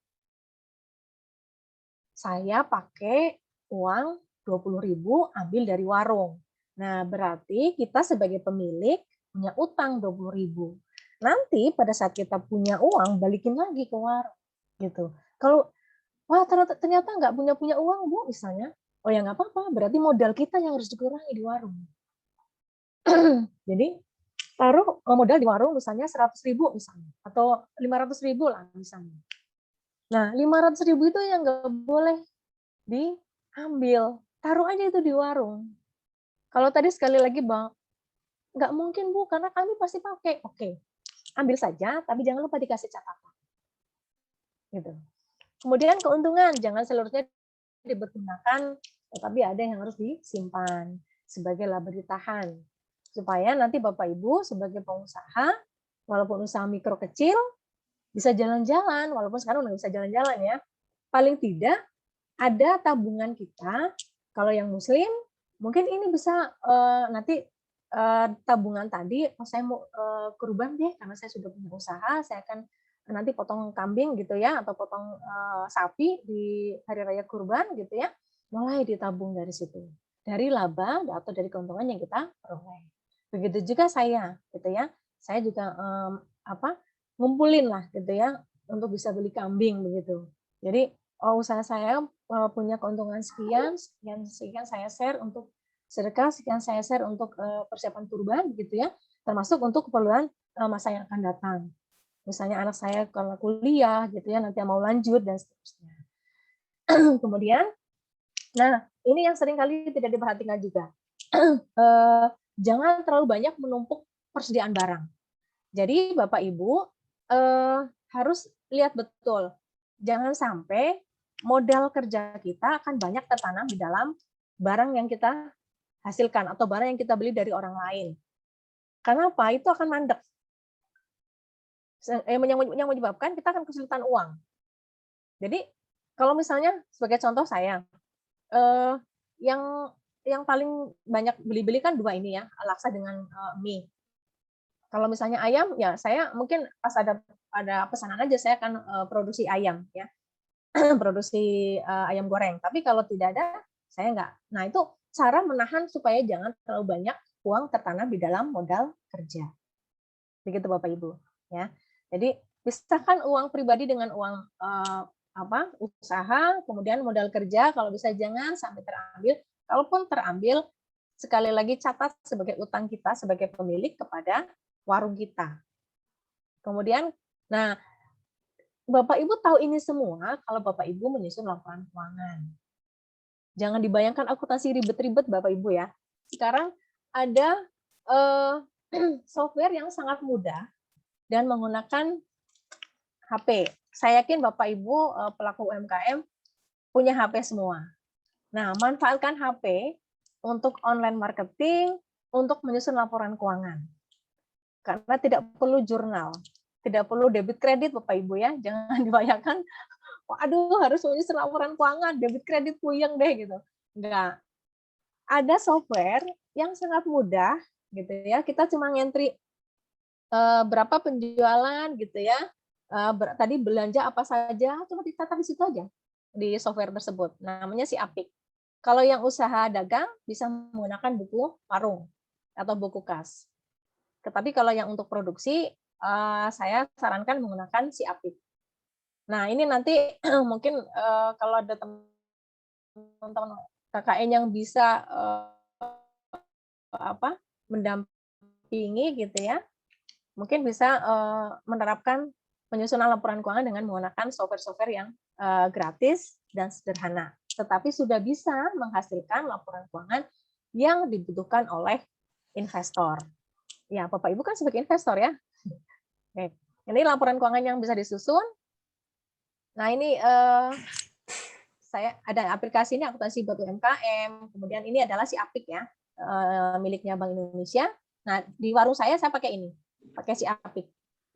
saya pakai uang 20.000 ambil dari warung. Nah, berarti kita sebagai pemilik punya utang 20.000. Nanti pada saat kita punya uang, balikin lagi ke warung. Gitu. Kalau, wah ternyata nggak punya uang, Bu, misalnya. Oh ya nggak apa-apa, berarti modal kita yang harus dikurangi di warung. Jadi, taruh modal di warung misalnya 100.000 misalnya. Atau 500.000 lah misalnya. Nah, 500.000 itu yang nggak boleh diambil. Taruh aja itu di warung. Kalau tadi sekali lagi, Bang, nggak mungkin, Bu, karena kami pasti pakai. Oke, ambil saja, tapi jangan lupa dikasih catatan. Gitu. Kemudian keuntungan, jangan seluruhnya dipergunakan, tetapi ada yang harus disimpan sebagai laba ditahan. Supaya nanti Bapak Ibu sebagai pengusaha, walaupun usaha mikro kecil, bisa jalan-jalan, walaupun sekarang udah bisa jalan-jalan ya. Paling tidak ada tabungan kita, kalau yang muslim, mungkin ini bisa nanti tabungan tadi, oh, saya mau kurban deh, karena saya sudah punya usaha, saya akan nanti potong kambing gitu ya, atau potong sapi di hari raya kurban gitu ya, mulai ditabung dari situ, dari laba atau dari keuntungan yang kita peroleh. Begitu juga saya, gitu ya, saya juga ngumpulin lah gitu ya, untuk bisa beli kambing begitu. Jadi usaha saya punya keuntungan sekian saya share untuk sedekah, sekian saya share untuk persiapan kurban gitu ya, termasuk untuk keperluan masa yang akan datang. Misalnya anak saya kalau kuliah gitu ya, nanti mau lanjut dan seterusnya. Kemudian, nah ini yang sering kali tidak diperhatikan juga. Jangan terlalu banyak menumpuk persediaan barang. Jadi Bapak Ibu harus lihat betul. Jangan sampai modal kerja kita akan banyak tertanam di dalam barang yang kita hasilkan atau barang yang kita beli dari orang lain. Karena apa? Itu akan mandek. Yang menyebabkan kita akan kesulitan uang. Jadi kalau misalnya sebagai contoh saya, yang paling banyak beli-beli kan dua ini ya, laksa dengan mie. Kalau misalnya ayam, ya saya mungkin pas ada pesanan aja saya akan produksi ayam ya, produksi ayam goreng. Tapi kalau tidak ada, saya nggak. Nah itu cara menahan supaya jangan terlalu banyak uang tertanam di dalam modal kerja. Begitu Bapak Ibu ya. Jadi pisahkan uang pribadi dengan uang usaha, kemudian modal kerja. Kalau bisa jangan sampai terambil. Kalaupun terambil, sekali lagi catat sebagai utang kita sebagai pemilik kepada warung kita. Kemudian, nah Bapak Ibu tahu ini semua kalau Bapak Ibu menyusun laporan keuangan. Jangan dibayangkan akuntansi ribet-ribet Bapak Ibu ya. Sekarang ada software yang sangat mudah dan menggunakan HP. Saya yakin Bapak Ibu pelaku UMKM punya HP semua. Nah, manfaatkan HP untuk online marketing, untuk menyusun laporan keuangan. Karena tidak perlu jurnal, tidak perlu debit kredit Bapak Ibu ya. Jangan dibayangkan, waduh harus menyusun laporan keuangan, debit kredit puyeng deh gitu. Enggak. Ada software yang sangat mudah gitu ya. Kita cuma ngentri berapa penjualan gitu ya. Tadi belanja apa saja, cuma dicatat di situ aja di software tersebut. Namanya si Apik. Kalau yang usaha dagang bisa menggunakan buku warung atau buku kas. Tetapi kalau yang untuk produksi, saya sarankan menggunakan si Apik. Nah ini nanti mungkin kalau ada teman-teman KKN yang bisa mendampingi gitu ya, mungkin bisa menerapkan penyusunan laporan keuangan dengan menggunakan software-software yang gratis dan sederhana, tetapi sudah bisa menghasilkan laporan keuangan yang dibutuhkan oleh investor. Ya, Bapak Ibu kan sebagai investor ya. Oke. Ini laporan keuangan yang bisa disusun. Nah, ini saya ada aplikasi ini akuntansi buat UMKM. Kemudian ini adalah si Apik ya, miliknya Bank Indonesia. Nah, di warung saya pakai ini, pakai si Apik.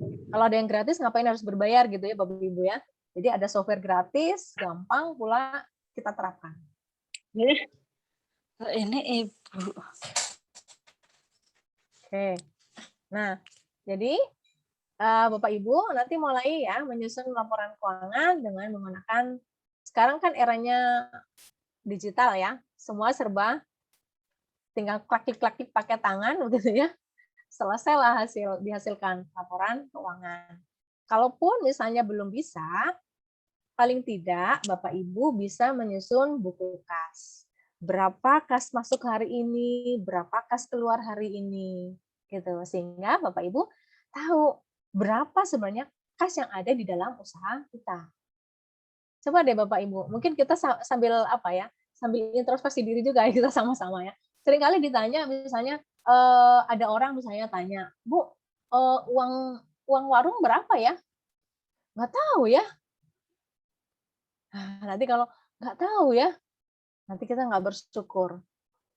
Kalau ada yang gratis, ngapain harus berbayar gitu ya, Bapak Ibu ya. Jadi ada software gratis, gampang pula kita terapkan. Ini Ibu. Oke. Nah, jadi Bapak Ibu nanti mulai ya menyusun laporan keuangan dengan menggunakan, sekarang kan eranya digital ya, semua serba tinggal klik-klik pakai tangan begitu ya. Selesailah dihasilkan laporan keuangan. Kalaupun misalnya belum bisa, paling tidak Bapak Ibu bisa menyusun buku kas. Berapa kas masuk hari ini, berapa kas keluar hari ini, gitu. Sehingga Bapak Ibu tahu berapa sebenarnya kas yang ada di dalam usaha kita. Coba deh Bapak Ibu, mungkin kita sambil apa ya, sambil introspeksi diri juga ya, kita sama-sama ya. Seringkali ditanya misalnya ada orang misalnya tanya, Bu, uang warung berapa ya? Nggak tahu ya. Nanti kalau nggak tahu ya, nanti kita nggak bersyukur.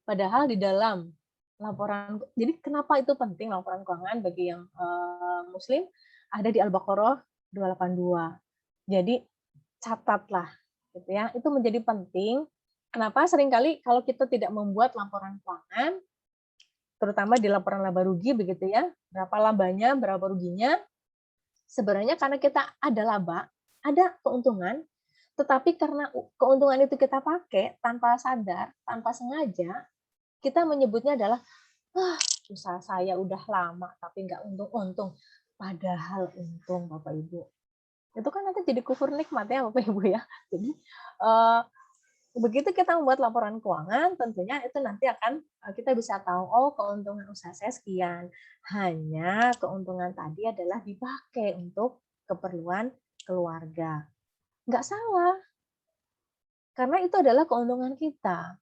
Padahal di dalam laporan, jadi kenapa itu penting laporan keuangan bagi yang Muslim, ada di Al-Baqarah 282. Jadi catatlah, gitu ya. Itu menjadi penting. Kenapa seringkali kalau kita tidak membuat laporan keuangan, terutama di laporan laba rugi begitu ya, berapa labanya, berapa ruginya, sebenarnya karena kita ada laba, ada keuntungan, tetapi karena keuntungan itu kita pakai tanpa sadar, tanpa sengaja, kita menyebutnya adalah, usaha saya udah lama tapi nggak untung-untung. Padahal untung Bapak Ibu. Itu kan nanti jadi kufur nikmat ya Bapak Ibu ya. Jadi begitu kita membuat laporan keuangan, tentunya itu nanti akan kita bisa tahu, oh keuntungan usaha saya sekian. Hanya keuntungan tadi adalah dipakai untuk keperluan keluarga. Nggak salah, karena itu adalah keuntungan kita.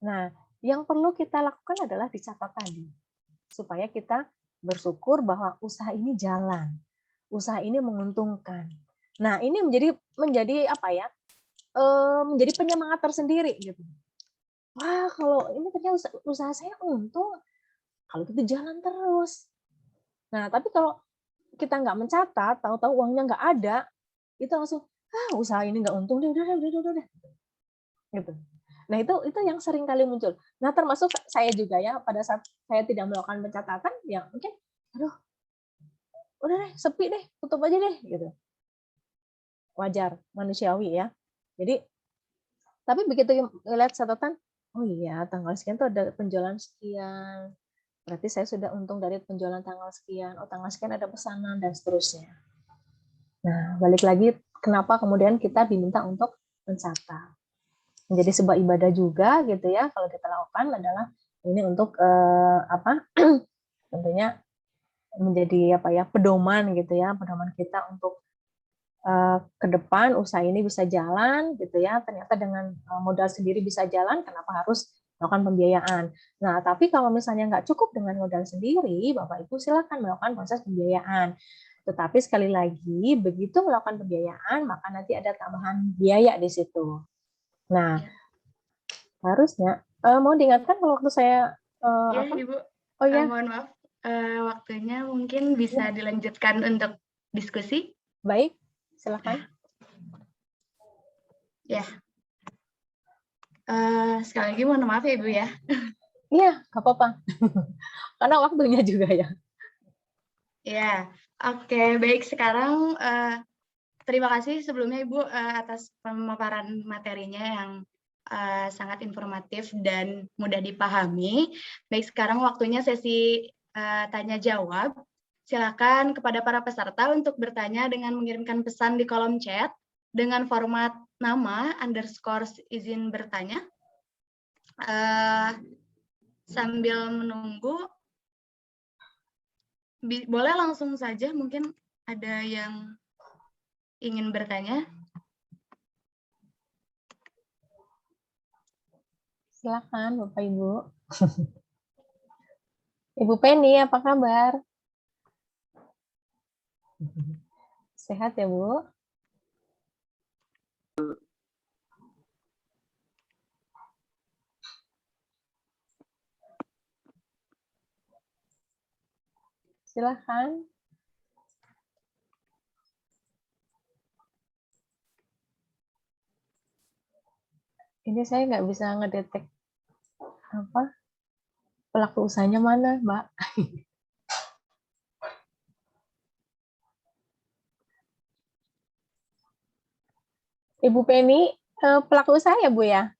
Nah, yang perlu kita lakukan adalah dicatat tadi, supaya kita bersyukur bahwa usaha ini jalan, usaha ini menguntungkan. Nah, ini menjadi apa ya? Menjadi penyemangat tersendiri gitu. Wah, kalau ini ternyata usaha saya untung, kalau gitu jalan terus. Nah, tapi kalau kita nggak mencatat, tahu-tahu uangnya nggak ada, itu langsung, usaha ini nggak untung deh, udah. Gitu. Nah, itu yang sering kali muncul. Nah, termasuk saya juga ya, pada saat saya tidak melakukan pencatatan, ya mungkin, aduh, udah deh, sepi deh, tutup aja deh, gitu. Wajar, manusiawi ya. Jadi, tapi begitu lihat catatan, oh iya, tanggal sekian tuh ada penjualan sekian, berarti saya sudah untung dari penjualan tanggal sekian, oh tanggal sekian ada pesanan, dan seterusnya. Nah, balik lagi, kenapa kemudian kita diminta untuk mencatat. Menjadi sebuah ibadah juga gitu ya, kalau kita lakukan adalah ini untuk tentunya menjadi apa ya, pedoman gitu ya, pedoman kita untuk ke depan usaha ini bisa jalan gitu ya, ternyata dengan modal sendiri bisa jalan, kenapa harus melakukan pembiayaan. Nah, tapi kalau misalnya nggak cukup dengan modal sendiri, Bapak Ibu silakan melakukan proses pembiayaan. Tetapi sekali lagi, begitu melakukan pembiayaan, maka nanti ada tambahan biaya di situ. Nah, harusnya mau diingatkan kalau waktu saya Ya, apa? Ibu. Oh ya, Mohon maaf, waktunya mungkin bisa dilanjutkan untuk diskusi. baik, silakan. Ya. Sekali lagi mohon maaf ya Ibu ya. Iya, nggak apa-apa. Karena waktunya juga ya. Ya, oke. Baik, sekarang terima kasih sebelumnya Ibu atas pemaparan materinya yang sangat informatif dan mudah dipahami. Baik, sekarang waktunya sesi tanya jawab. Silakan kepada para peserta untuk bertanya dengan mengirimkan pesan di kolom chat dengan format nama _ izin bertanya. Sambil menunggu, boleh langsung saja, mungkin ada yang ingin bertanya. Silakan Bapak Ibu. Ibu Penny, apa kabar? Sehat ya, Bu? Silahkan. Ini saya nggak bisa ngedetek apa pelaku usahanya mana, Mbak. Ibu Penny, pelaku usaha ya, Bu ya?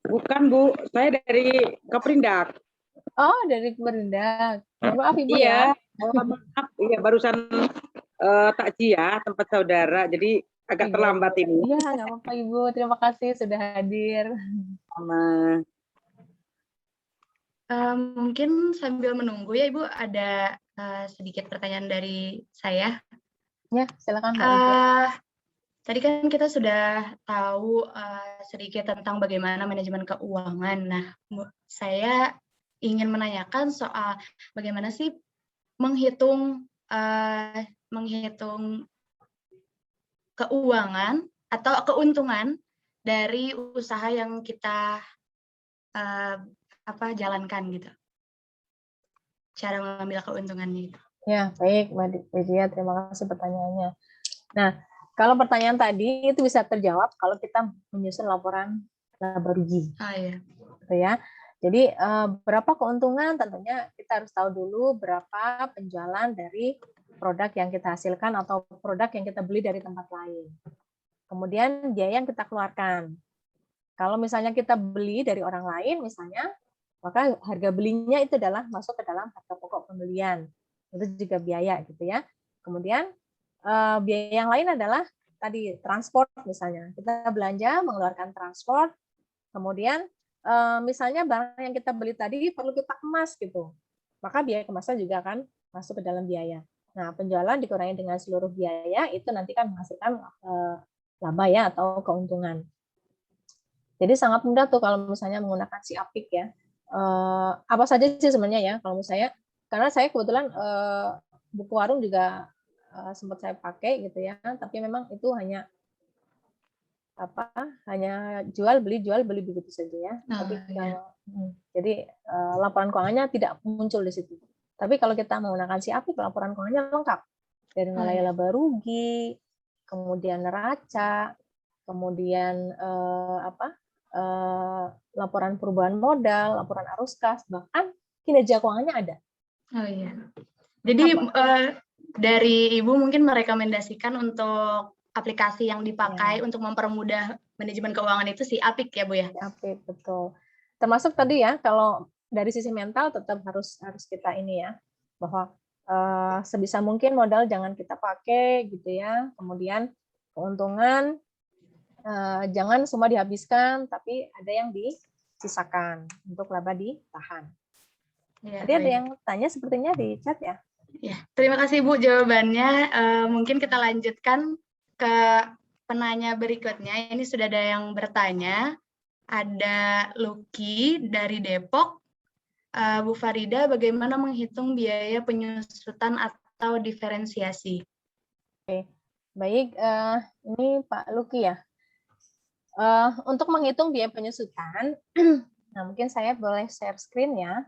Bukan Bu, saya dari Kaperindak. Oh, dari Kemendak. Maaf Ibu Iya, ya. mohon maaf. Iya, barusan takziah tempat saudara, jadi agak Iya, terlambat ini. Iya, nggak apa-apa Ibu. Terima kasih sudah hadir. Sama. Mungkin sambil menunggu ya Ibu, ada sedikit pertanyaan dari saya. Ya, silakan Mbak Ibu. Tadi kan kita sudah tahu sedikit tentang bagaimana manajemen keuangan. Nah, saya ingin menanyakan soal bagaimana sih menghitung keuangan atau keuntungan dari usaha yang kita jalankan gitu. Cara mengambil keuntungannya itu. Ya, baik Mbak Widya, terima kasih pertanyaannya. Nah, kalau pertanyaan tadi itu bisa terjawab kalau kita menyusun laporan laba rugi. Iya. Gitu ya. Jadi berapa keuntungan tentunya kita harus tahu dulu berapa penjualan dari produk yang kita hasilkan atau produk yang kita beli dari tempat lain. Kemudian biaya yang kita keluarkan. Kalau misalnya kita beli dari orang lain misalnya, maka harga belinya itu adalah masuk ke dalam harga pokok pembelian. Itu juga biaya gitu ya. Kemudian biaya yang lain adalah tadi transport misalnya. Kita belanja mengeluarkan transport, kemudian misalnya barang yang kita beli tadi perlu kita kemas gitu. Maka biaya kemasan juga akan masuk ke dalam biaya. Nah, penjualan dikurangi dengan seluruh biaya itu nanti kan menghasilkan laba ya atau keuntungan. Jadi sangat mudah tuh kalau misalnya menggunakan si Apik ya. Apa saja sih sebenarnya ya kalau saya, karena saya kebetulan buku warung juga sempat saya pakai gitu ya, tapi memang itu hanya jual beli begitu saja ya. Tapi kalau jadi laporan keuangannya tidak muncul di situ. Tapi kalau kita menggunakan si Apik, laporan keuangannya lengkap dari mulai laba rugi, kemudian neraca, kemudian laporan perubahan modal, laporan arus kas, bahkan kinerja keuangannya ada. Oh iya. Jadi dari Ibu mungkin merekomendasikan untuk aplikasi yang dipakai untuk mempermudah manajemen keuangan itu si Apik ya Bu ya? Apik, betul. Termasuk tadi ya, kalau dari sisi mental tetap harus kita ini ya, bahwa sebisa mungkin modal jangan kita pakai gitu ya. Kemudian keuntungan jangan semua dihabiskan, tapi ada yang disisakan untuk laba ditahan. Ya, tadi ada yang tanya sepertinya di chat ya. Ya, terima kasih Bu jawabannya. Mungkin kita lanjutkan ke penanya berikutnya. Ini sudah ada yang bertanya. Ada Lucky dari Depok. Bu Farida, bagaimana menghitung biaya penyusutan atau diferensiasi? Oke, baik. Ini Pak Lucky ya. Untuk menghitung biaya penyusutan, nah mungkin saya boleh share screen ya,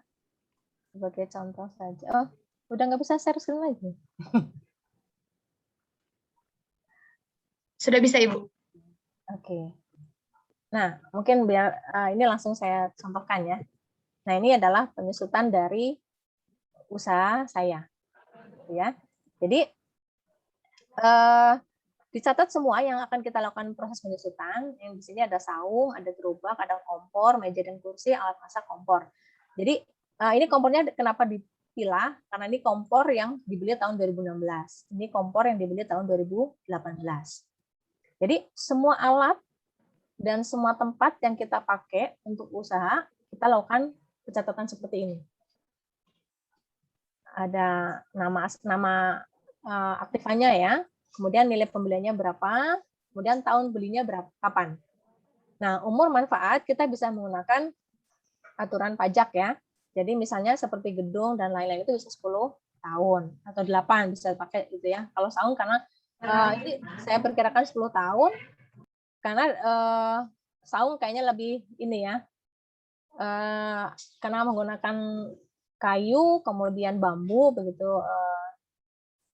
sebagai contoh saja. Oh, udah nggak bisa share screen lagi. Sudah bisa Ibu. Oke. Nah, mungkin biar ini langsung saya contohkan ya. Nah, ini adalah penyusutan dari usaha saya, ya. Jadi dicatat semua yang akan kita lakukan proses penyusutan. Yang di sini ada saung, ada gerobak, ada kompor, meja dan kursi, alat masak, kompor. Jadi ini kompornya kenapa dipilah? Karena ini kompor yang dibeli tahun 2016. Ini kompor yang dibeli tahun 2018. Jadi semua alat dan semua tempat yang kita pakai untuk usaha, kita lakukan pencatatan seperti ini. Ada nama aktifannya ya, kemudian nilai pembeliannya berapa, kemudian tahun belinya kapan. Nah, umur manfaat kita bisa menggunakan aturan pajak ya. Jadi misalnya seperti gedung dan lain-lain itu bisa 10 tahun atau 8 bisa pakai gitu ya. Kalau saung karena ini saya perkirakan 10 tahun karena saung kayaknya lebih ini ya, karena menggunakan kayu, kemudian bambu begitu,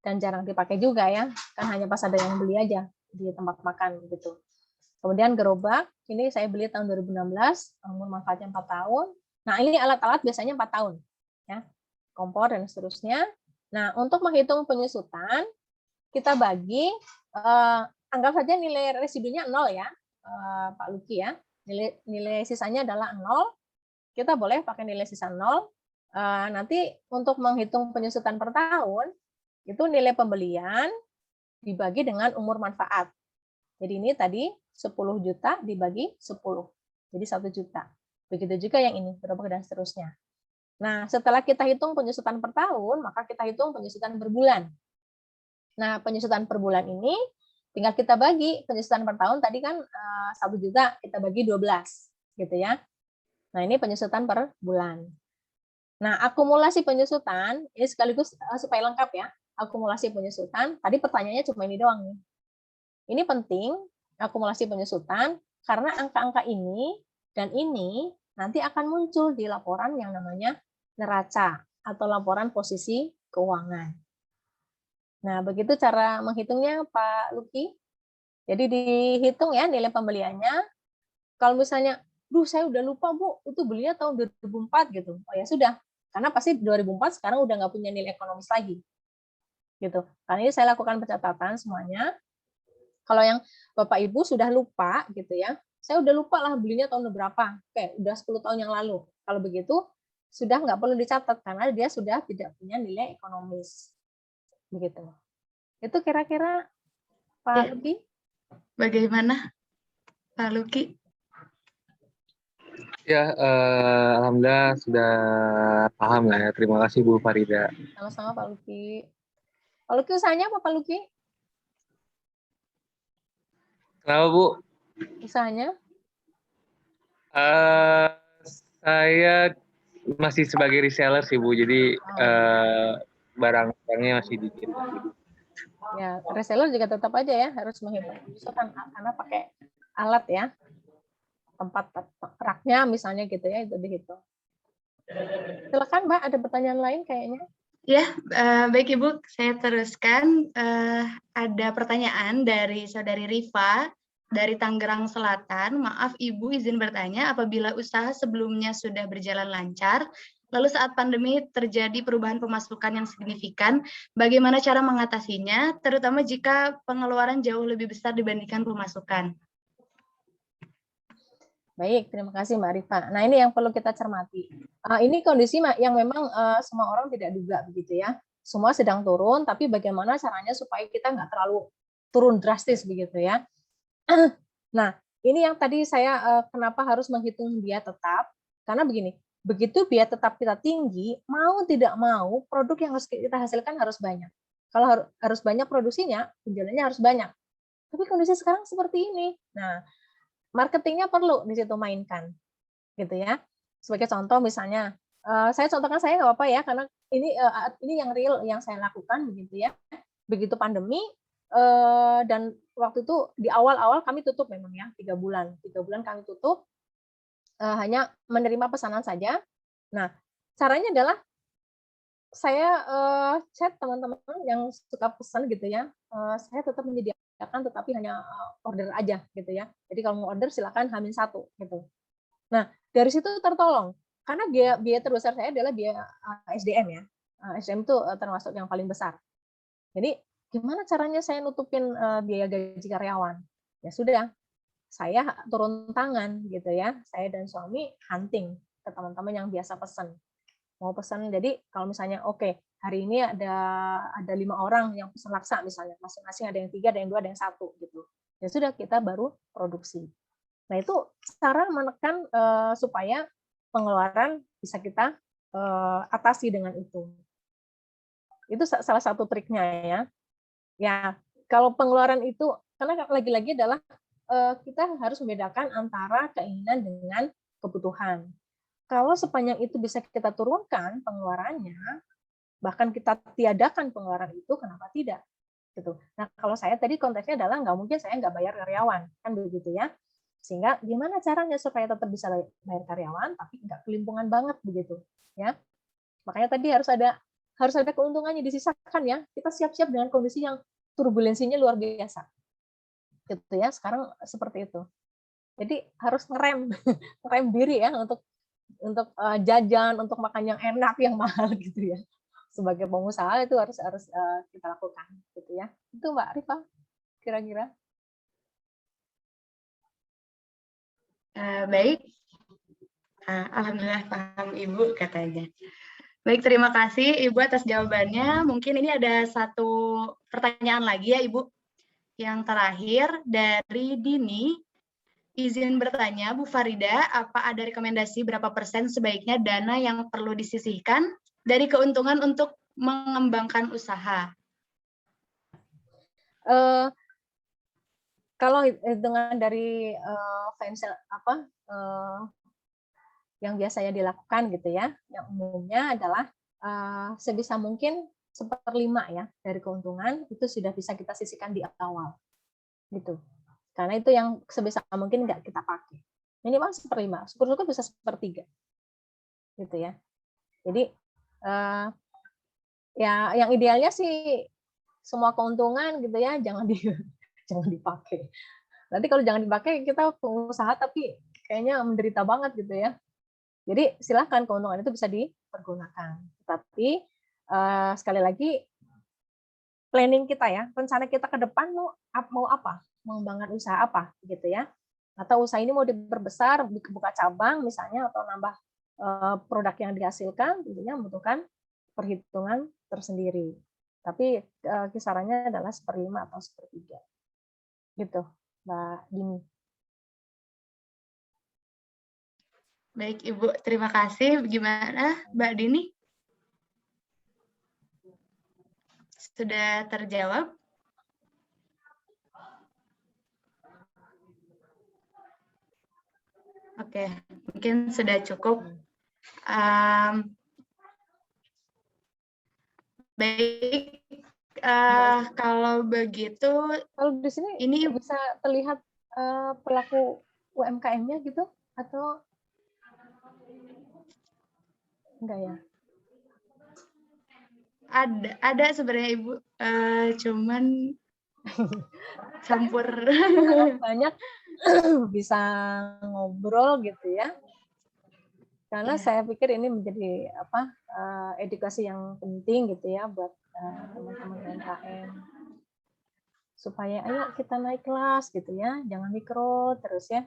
dan jarang dipakai juga ya, kan hanya pas ada yang beli aja di tempat makan gitu. Kemudian gerobak, ini saya beli tahun 2016, umur manfaatnya 4 tahun. Nah, ini alat-alat biasanya 4 tahun, ya, kompor dan seterusnya. Nah, untuk menghitung penyusutan, kita bagi, anggap saja nilai residunya 0 ya, Pak Luki ya. Nilai sisanya adalah 0, kita boleh pakai nilai sisa 0. Nanti untuk menghitung penyusutan per tahun, itu nilai pembelian dibagi dengan umur manfaat. Jadi ini tadi 10 juta dibagi 10. Jadi 1 juta. Begitu juga yang ini, gerobak dan seterusnya. Nah, setelah kita hitung penyusutan per tahun, maka kita hitung penyusutan per bulan. Nah, penyusutan per bulan ini tinggal kita bagi penyusutan per tahun tadi kan 1 juta kita bagi 12 gitu ya. Nah, ini penyusutan per bulan. Nah, akumulasi penyusutan ini sekaligus supaya lengkap ya. Akumulasi penyusutan, tadi pertanyaannya cuma ini doang nih. Ini penting, akumulasi penyusutan, karena angka-angka ini dan ini nanti akan muncul di laporan yang namanya neraca atau laporan posisi keuangan. Nah, begitu cara menghitungnya Pak Luki. Jadi dihitung ya nilai pembeliannya. Kalau misalnya, saya udah lupa Bu, itu belinya tahun 2004 gitu. Oh ya sudah, karena pasti 2004 sekarang udah nggak punya nilai ekonomis lagi. Gitu. Karena ini saya lakukan pencatatan semuanya. Kalau yang Bapak Ibu sudah lupa gitu ya, saya udah lupa lah belinya tahun berapa, oke, udah 10 tahun yang lalu. Kalau begitu, sudah nggak perlu dicatat karena dia sudah tidak punya nilai ekonomis. Begitu. Itu kira-kira Pak Luki. Bagaimana Pak Luki? Ya, alhamdulillah sudah paham lah ya. Terima kasih Bu Farida. Sama-sama Pak Luki. Pak Luki usahanya apa Pak Luki? Kenapa Bu? Usahanya? Saya masih sebagai reseller sih Bu, jadi barang-barangnya masih dikit. Ya, reseller juga tetap aja ya harus menghitung penyusutan karena pakai alat ya. Tempat raknya misalnya gitu ya, itu dihitung. Silakan Mbak, ada pertanyaan lain kayaknya. Ya, baik Ibu, saya teruskan. Ada pertanyaan dari Saudari Rifa dari Tangerang Selatan. Maaf Ibu, izin bertanya, apabila usaha sebelumnya sudah berjalan lancar, lalu saat pandemi terjadi perubahan pemasukan yang signifikan, bagaimana cara mengatasinya, terutama jika pengeluaran jauh lebih besar dibandingkan pemasukan? Baik, terima kasih Mbak Rifa. Nah, ini yang perlu kita cermati. Ini kondisi yang memang semua orang tidak duga begitu ya. Semua sedang turun, tapi bagaimana caranya supaya kita nggak terlalu turun drastis begitu ya. Nah, ini yang tadi saya kenapa harus menghitung biaya tetap, karena begini, begitu biaya tetap kita tinggi, mau tidak mau produk yang harus kita hasilkan harus banyak. Kalau harus banyak produksinya, penjualannya harus banyak. Tapi kondisi sekarang seperti ini. Nah, marketingnya perlu di situ mainkan, gitu ya. Sebagai contoh misalnya, saya contohkan saya nggak apa-apa ya, karena ini yang real yang saya lakukan begitu ya. Begitu pandemi dan waktu itu di awal-awal kami tutup memang ya 3 bulan kami tutup, hanya menerima pesanan saja. Nah, caranya adalah saya chat teman-teman yang suka pesan gitu ya, saya tetap menyediakan tetapi hanya order aja gitu ya. Jadi kalau mau order silakan H-1 gitu. Nah, dari situ tertolong karena biaya terbesar saya adalah biaya SDM ya. SDM itu termasuk yang paling besar. Jadi gimana caranya saya nutupin biaya gaji karyawan? Ya sudah, saya turun tangan gitu ya. Saya dan suami hunting ke teman-teman yang biasa pesan. Mau pesan, jadi kalau misalnya oke, hari ini ada 5 orang yang pesan laksa misalnya, masing-masing ada yang 3, ada yang 2, ada yang 1 gitu. Ya sudah, kita baru produksi. Nah, itu cara menekan supaya pengeluaran bisa kita atasi dengan itu. Itu salah satu triknya ya. Ya, kalau pengeluaran itu, karena lagi-lagi adalah kita harus membedakan antara keinginan dengan kebutuhan. Kalau sepanjang itu bisa kita turunkan pengeluarannya, bahkan kita tiadakan pengeluaran itu, kenapa tidak? Gitu. Nah, kalau saya tadi konteksnya adalah nggak mungkin saya nggak bayar karyawan, kan begitu ya. Sehingga gimana caranya supaya tetap bisa bayar karyawan tapi nggak kelimpungan banget begitu ya. Makanya tadi harus ada keuntungannya disisakan ya. Kita siap-siap dengan kondisi yang turbulensinya luar biasa. Gitu ya. Sekarang seperti itu. Jadi harus ngerem ngerem diri ya untuk jajan, untuk makan yang enak, yang mahal gitu ya. Sebagai pengusaha itu harus kita lakukan gitu ya. Itu Mbak Rifa kira-kira. Baik, alhamdulillah paham Ibu katanya. Baik, terima kasih Ibu atas jawabannya. Mungkin ini ada satu pertanyaan lagi ya Ibu. Yang terakhir dari Dini, izin bertanya Bu Farida, apa ada rekomendasi berapa persen sebaiknya dana yang perlu disisihkan dari keuntungan untuk mengembangkan usaha? Kalau hitungan dari yang biasanya dilakukan gitu ya, yang umumnya adalah sebisa mungkin 1/5 ya dari keuntungan itu sudah bisa kita sisihkan di awal gitu. Karena itu yang sebisa mungkin nggak kita pakai. Minimal 1/5, syukur-syukur bisa 1/3 gitu ya. Jadi ya yang idealnya sih semua keuntungan gitu ya jangan dipakai. Nanti kalau jangan dipakai kita pengusaha tapi kayaknya menderita banget gitu ya. Jadi silahkan keuntungan itu bisa dipergunakan. Tapi sekali lagi planning kita ya, rencana kita ke depan mau apa? Mengembangkan usaha apa gitu ya. Atau usaha ini mau diperbesar, buka cabang misalnya atau nambah produk yang dihasilkan, tentunya membutuhkan perhitungan tersendiri. Tapi kisarannya adalah 1/5 atau 1/3. Gitu, Mbak Dini. Baik Ibu, terima kasih. Gimana Mbak Dini? Sudah terjawab? Oke, mungkin sudah cukup. Baik, kalau begitu, kalau di sini ini bisa terlihat pelaku UMKM-nya gitu atau enggak ya? Ada sebenarnya Ibu, cuman campur. Banyak bisa ngobrol gitu ya. Karena saya pikir ini menjadi edukasi yang penting gitu ya buat teman-teman UMKM. Supaya ayo kita naik kelas gitu ya, jangan mikro terus ya.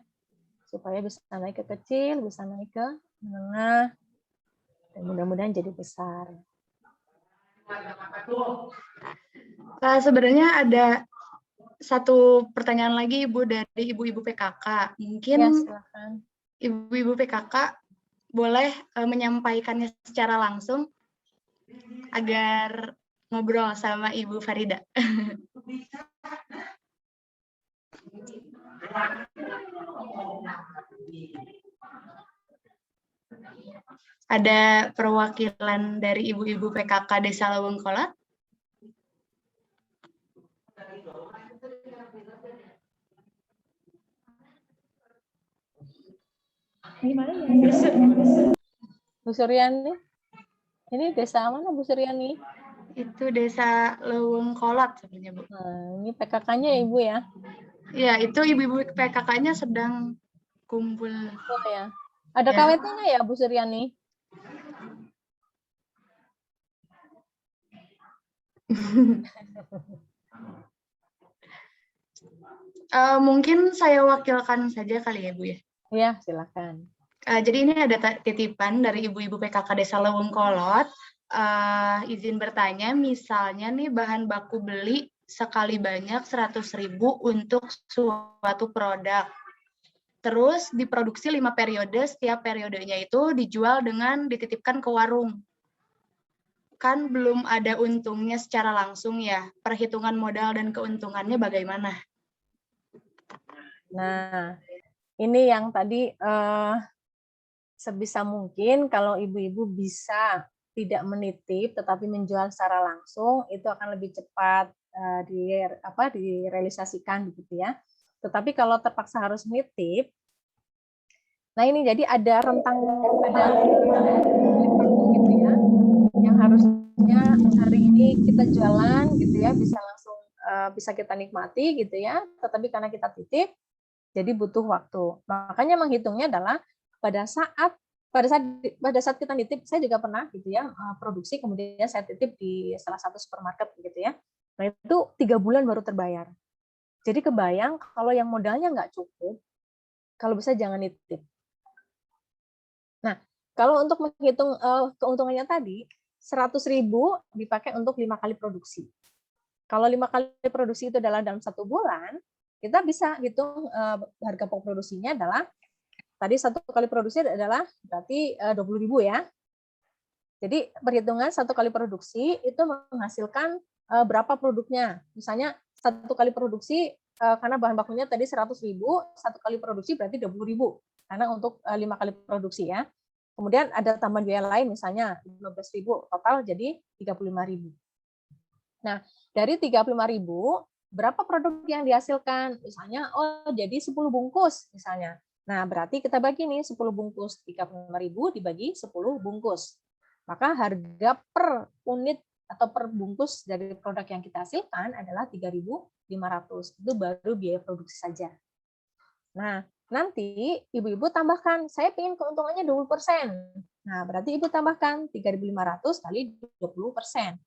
Supaya bisa naik ke kecil, bisa naik ke menengah, dan mudah-mudahan jadi besar. Sebenarnya ada satu pertanyaan lagi Ibu dari ibu-ibu PKK. Mungkin ya, silakan. Ibu-ibu PKK boleh menyampaikannya secara langsung agar ngobrol sama Ibu Farida. Ada perwakilan dari ibu-ibu PKK Desa Lawengkolot? Bu Suryani, ini desa mana Bu Suryani? Itu Desa Lawengkolot sebenarnya Bu. Nah, ini PKK-nya ya Ibu ya? Ya, itu ibu-ibu PKK-nya sedang kumpul. Oh ya. Ada ya. KWT-nya ya Bu Suryani? Mungkin saya wakilkan saja kali ya Bu ya. Iya, silakan. Jadi ini ada titipan dari ibu-ibu PKK Desa Lawengkolot. Izin bertanya, misalnya nih bahan baku beli sekali banyak 100.000 untuk suatu produk. Terus diproduksi 5 periode, setiap periodenya itu dijual dengan dititipkan ke warung. Kan belum ada untungnya secara langsung ya, perhitungan modal dan keuntungannya bagaimana? Nah, ini yang tadi sebisa mungkin kalau ibu-ibu bisa tidak menitip tetapi menjual secara langsung itu akan lebih cepat direalisasikan begitu ya. Tetapi kalau terpaksa harus nitip, nah ini jadi ada rentang gitu ya, yang harusnya hari ini kita jualan gitu ya, bisa langsung bisa kita nikmati gitu ya, tetapi karena kita titip, jadi butuh waktu. Makanya menghitungnya adalah pada saat kita nitip, saya juga pernah gitu ya produksi, kemudian saya titip di salah satu supermarket gitu ya. Nah itu 3 bulan baru terbayar. Jadi kebayang kalau yang modalnya nggak cukup, kalau bisa jangan nitip. Nah, kalau untuk menghitung keuntungannya tadi, 100.000 dipakai untuk 5 kali produksi. Kalau 5 kali produksi itu adalah dalam 1 bulan, kita bisa hitung harga pokok produksinya adalah, tadi 1 kali produksi adalah berarti 20.000 ya. Jadi perhitungan 1 kali produksi itu menghasilkan berapa produknya. Misalnya 1 kali produksi, karena bahan bakunya tadi 100.000, 1 kali produksi berarti 20.000. Karena untuk 5 kali produksi ya. Kemudian ada tambahan biaya lain misalnya 15.000, total jadi 35.000. Nah, dari 35.000, berapa produk yang dihasilkan? Misalnya, jadi 10 bungkus misalnya. Nah, berarti kita bagi nih 10 bungkus, 35.000 dibagi 10 bungkus. Maka harga per unit atau per bungkus dari produk yang kita hasilkan adalah 3.500. Itu baru biaya produksi saja. Nah, nanti ibu-ibu tambahkan, saya ingin keuntungannya 20%. Nah, berarti ibu tambahkan 3.500 kali 20%.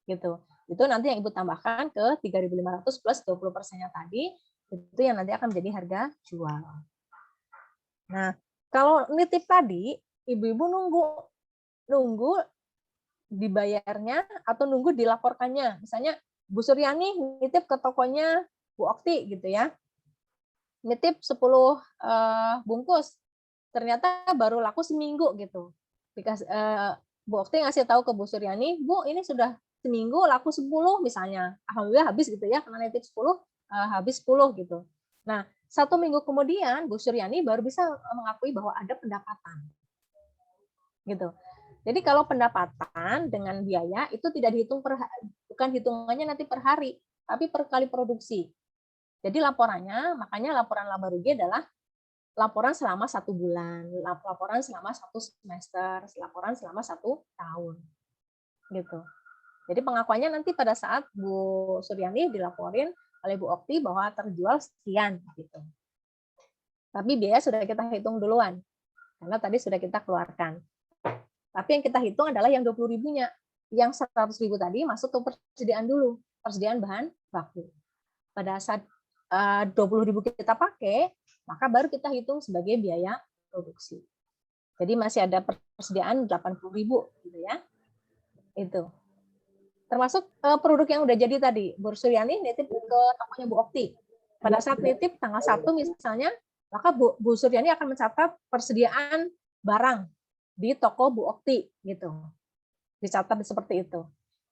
Gitu. Itu nanti yang ibu tambahkan ke 3.500 plus 20%-nya tadi, itu yang nanti akan menjadi harga jual. Nah, kalau nitip tadi, ibu-ibu nunggu dibayarnya atau nunggu dilaporkannya. Misalnya Bu Suryani nitip ke tokonya Bu Okti gitu ya. Nitip 10 bungkus. Ternyata baru laku seminggu gitu. Bu Okti ngasih tahu ke Bu Suryani, Bu ini sudah seminggu laku 10 misalnya. Alhamdulillah habis gitu ya, karena nitip 10 habis 10 gitu. Nah, 1 minggu kemudian Bu Suryani baru bisa mengakui bahwa ada pendapatan. Gitu. Jadi kalau pendapatan dengan biaya itu tidak dihitung bukan hitungannya nanti per hari, tapi per kali produksi. Jadi laporannya, makanya laporan laba rugi adalah laporan selama 1 bulan, laporan selama 1 semester, laporan selama 1 tahun. Gitu. Jadi pengakuannya nanti pada saat Bu Suryani dilaporin oleh Bu Okti bahwa terjual sekian gitu. Tapi biaya sudah kita hitung duluan, karena tadi sudah kita keluarkan. Tapi yang kita hitung adalah yang 20.000-nya. Yang 100.000 tadi masuk ke persediaan dulu, persediaan bahan baku. Pada saat 20.000 kita pakai, maka baru kita hitung sebagai biaya produksi. Jadi masih ada persediaan 80.000 gitu ya. Itu. Termasuk produk yang udah jadi tadi. Bu Suryani nitip ke tokonya Bu Okti. Pada saat nitip tanggal 1 misalnya, maka Bu Suryani akan mencatat persediaan barang di toko Bu Okti gitu. Dicatat seperti itu.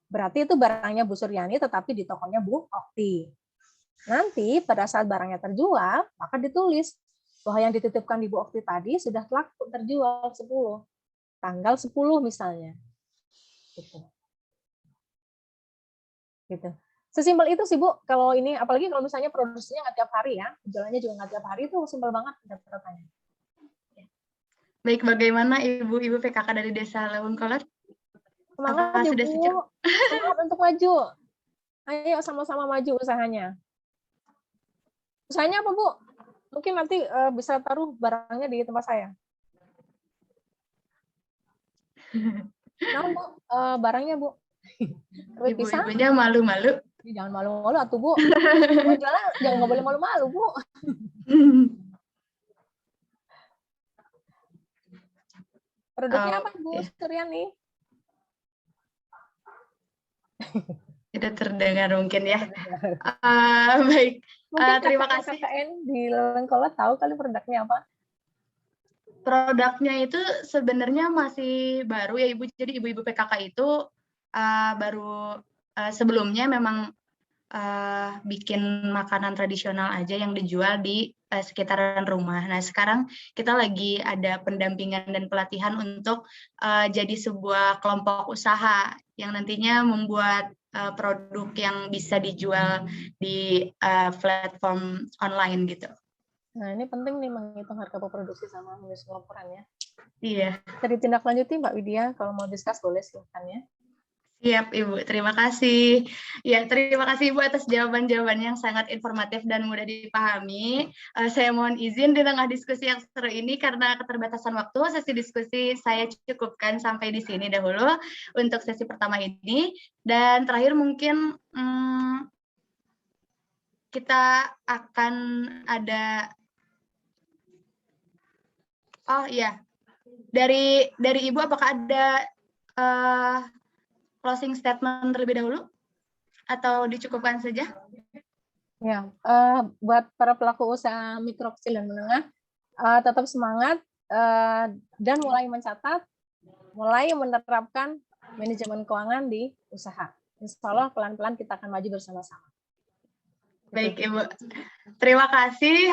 Berarti itu barangnya Bu Suryani tetapi di tokonya Bu Okti. Nanti pada saat barangnya terjual, maka ditulis bahwa yang dititipkan di Bu Okti tadi sudah laku terjual 10. Tanggal 10 misalnya. Gitu. Sesimpel itu sih Bu, kalau ini apalagi kalau misalnya produksinya nggak tiap hari ya, jualannya juga nggak tiap hari, itu simpel banget data-datanya. Baik, bagaimana ibu-ibu PKK dari Desa Lewungkolot? Semangat ya sudah Bu, semangat untuk maju. Ayo sama-sama maju usahanya. Usahanya apa Bu? Mungkin nanti bisa taruh barangnya di tempat saya. Nah Bu, barangnya Bu. Ibu-ibunya malu-malu. Jangan malu-malu atuh Bu. Jangan nggak boleh malu-malu Bu. Produknya apa Bu Suryani? Tidak terdengar mungkin ya. Baik, terima kasih. KKN di Lewungkolot tahu kali produknya apa? Produknya itu sebenarnya masih baru ya Ibu. Jadi ibu-ibu PKK itu baru sebelumnya memang bikin makanan tradisional aja yang dijual di sekitaran rumah. Nah, sekarang kita lagi ada pendampingan dan pelatihan untuk jadi sebuah kelompok usaha yang nantinya membuat produk yang bisa dijual di platform online gitu. Nah, ini penting nih menghitung harga produksi sama minus pengukuran ya. Iya. Bisa ditindaklanjuti Mbak Widya, kalau mau discuss boleh silahkan ya. Siap, Ibu. Terima kasih. Ya, terima kasih Ibu atas jawaban-jawaban yang sangat informatif dan mudah dipahami. Saya mohon izin di tengah diskusi yang seru ini karena keterbatasan waktu, sesi diskusi saya cukupkan sampai di sini dahulu untuk sesi pertama ini. Dan terakhir mungkin kita akan ada dari Ibu apakah ada closing statement terlebih dahulu atau dicukupkan saja? Ya, buat para pelaku usaha mikro, kecil, dan menengah, tetap semangat dan mulai mencatat, mulai menerapkan manajemen keuangan di usaha. Insya Allah pelan-pelan kita akan maju bersama-sama. Baik, Ibu. Terima kasih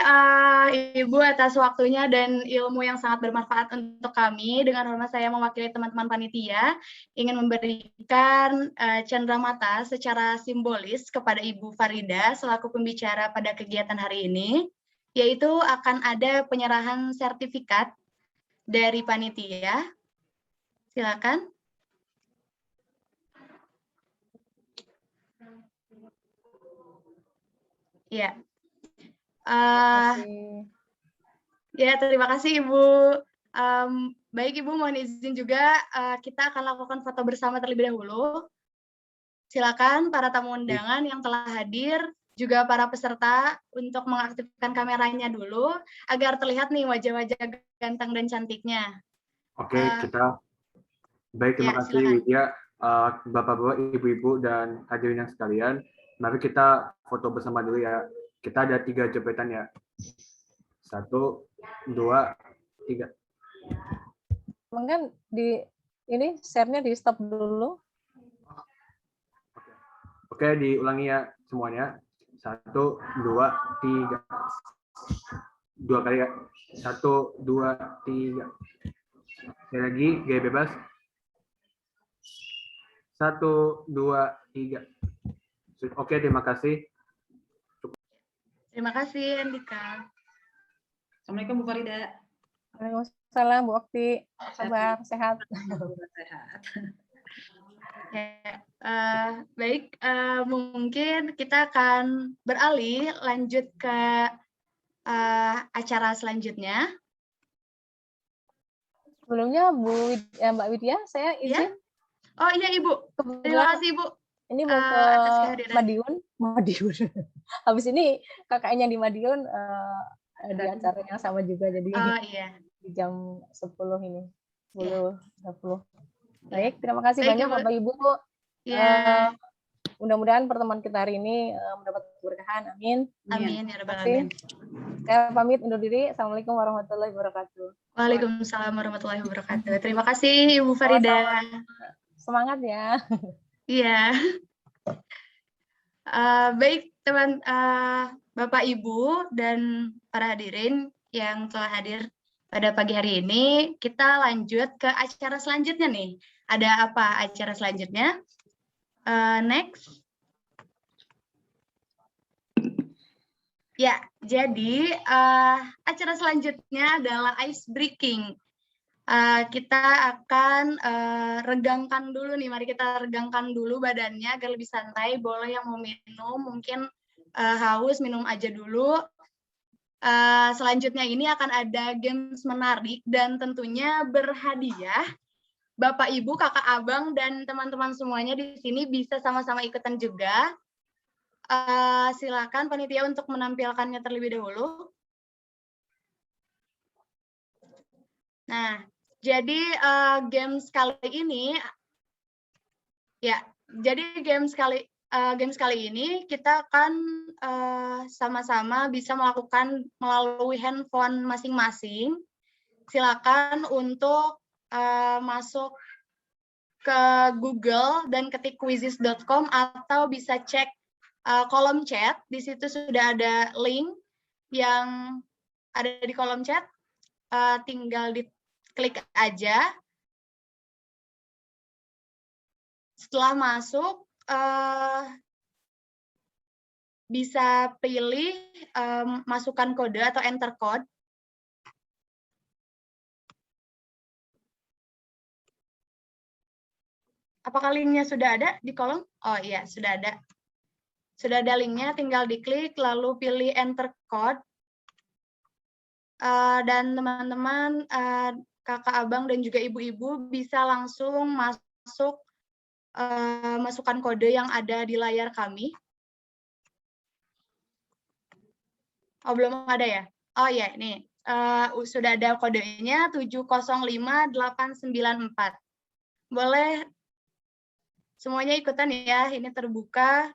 Ibu atas waktunya dan ilmu yang sangat bermanfaat untuk kami. Dengan hormat saya mewakili teman-teman panitia, ingin memberikan cenderamata secara simbolis kepada Ibu Farida selaku pembicara pada kegiatan hari ini, yaitu akan ada penyerahan sertifikat dari panitia. Silakan. Ya. Ya, terima kasih Ibu. Baik Ibu, mohon izin juga kita akan lakukan foto bersama terlebih dahulu. Silakan para tamu undangan yang telah hadir, juga para peserta untuk mengaktifkan kameranya dulu agar terlihat nih wajah-wajah ganteng dan cantiknya. Oke, kita baik, terima kasih silakan. Widya, Bapak-Bapak, Ibu-Ibu, dan hadirin yang sekalian. Mari kita foto bersama dulu ya. Kita ada 3 jepretan ya. 1, 2, 3. Mungkin ini share-nya di stop dulu. Oke, diulangi ya semuanya. 1, 2, 3. 2 kali ya. 1, 2, 3. Sekali lagi, gaya bebas. 1, 2, 3. Oke, terima kasih. Terima kasih, Andika. Assalamualaikum Bu Farida. Waalaikumsalam Bu Okti. Sabar, sehat. Ya, baik, mungkin kita akan beralih lanjut ke acara selanjutnya. Sebelumnya Mbak Widya, saya izin. Ya? Oh iya Ibu, terima kasih Ibu. Ini mau ke Madiun. Habis ini kakaknya di Madiun di acara yang sama juga, jadi di jam 10 ini, 10.20. Baik, terima kasih banyak Bapak Ibu. Mudah-mudahan pertemuan kita hari ini mendapat keberkahan. Amin. Amin ya rabbal alamin. Saya pamit undur diri. Assalamualaikum warahmatullahi wabarakatuh. Waalaikumsalam warahmatullahi wabarakatuh. Terima kasih Ibu Farida. Semangat ya. Iya. Baik teman Bapak Ibu dan para hadirin yang telah hadir pada pagi hari ini, kita lanjut ke acara selanjutnya nih. Ada apa acara selanjutnya? Next. Ya, jadi acara selanjutnya adalah ice breaking. Kita akan regangkan dulu nih, mari kita regangkan dulu badannya agar lebih santai. Boleh yang mau minum, mungkin haus, minum aja dulu. Selanjutnya ini akan ada games menarik dan tentunya berhadiah. Bapak, Ibu, kakak, abang, dan teman-teman semuanya di sini bisa sama-sama ikutan juga. Silakan panitia untuk menampilkannya terlebih dahulu. Nah, jadi games kali ini, ya, jadi games kali ini kita akan sama-sama bisa melakukan melalui handphone masing-masing. Silakan untuk masuk ke Google dan ketik quizizz.com atau bisa cek kolom chat. Di situ sudah ada link yang ada di kolom chat. Tinggal diklik aja. Setelah masuk, bisa pilih masukkan kode atau enter code. Apakah linknya sudah ada di kolom? Oh iya, sudah ada. Sudah ada linknya, tinggal diklik, lalu pilih enter code. Dan teman-teman, kakak abang dan juga ibu-ibu bisa langsung masukkan kode yang ada di layar kami. Oh, belum ada ya? Oh ya, ini sudah ada kodenya 705894. Boleh semuanya ikutan ya, ini terbuka.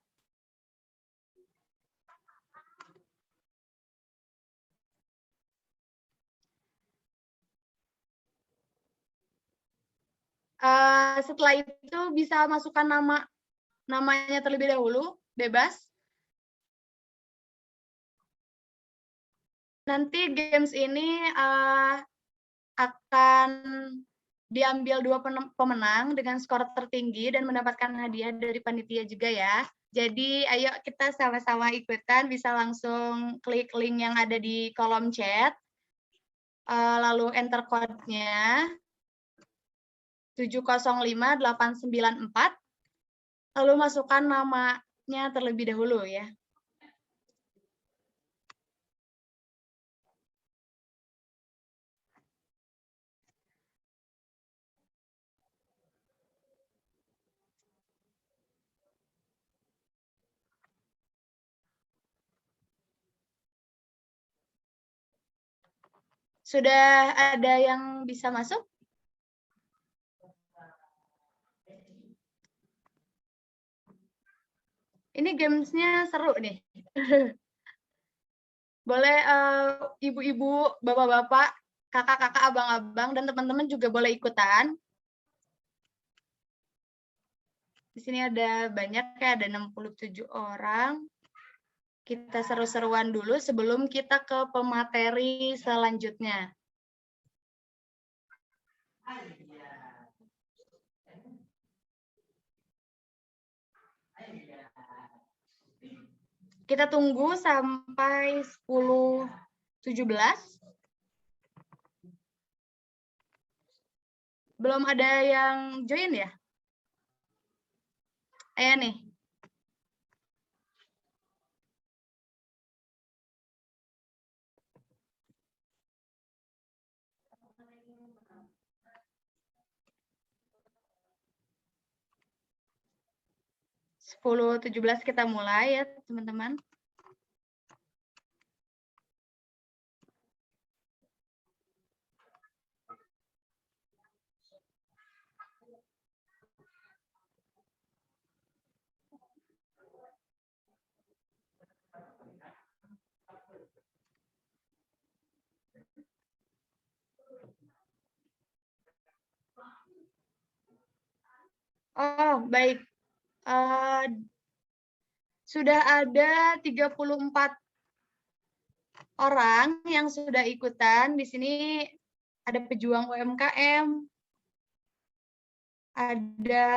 Setelah itu bisa masukkan namanya terlebih dahulu, bebas. Nanti games ini akan diambil 2 pemenang dengan skor tertinggi dan mendapatkan hadiah dari panitia juga ya. Jadi ayo kita sama-sama ikutan, bisa langsung klik link yang ada di kolom chat, lalu enter code-nya 705894, lalu masukkan namanya terlebih dahulu ya. Sudah ada yang bisa masuk? Ini gamesnya seru nih. Boleh ibu-ibu, bapak-bapak, kakak-kakak, abang-abang, dan teman-teman juga boleh ikutan. Di sini ada banyak ya, ada 67 orang. Kita seru-seruan dulu sebelum kita ke pemateri selanjutnya. Kita tunggu sampai 10.17. Belum ada yang join ya? Ayo nih. Sepuluh 17 kita mulai ya, teman-teman. Oh, baik. Sudah ada 34 orang yang sudah ikutan. Di sini ada pejuang UMKM, ada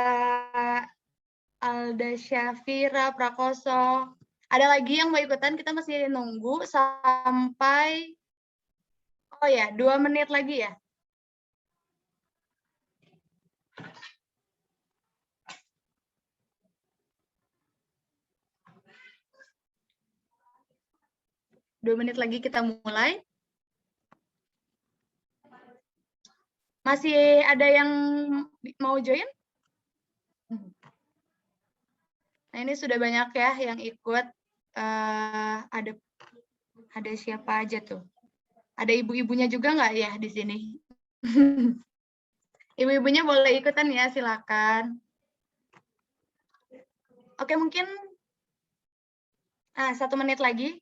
Alda Syafira Prakoso. Ada lagi yang mau ikutan, kita masih nunggu sampai, oh ya, 2 menit lagi ya. Dua menit lagi kita mulai. Masih ada yang mau join? Nah, ini sudah banyak ya yang ikut. Ada siapa aja tuh? Ada ibu-ibunya juga nggak ya di sini? Ibu-ibunya boleh ikutan ya, silakan. Oke, mungkin 1 menit lagi.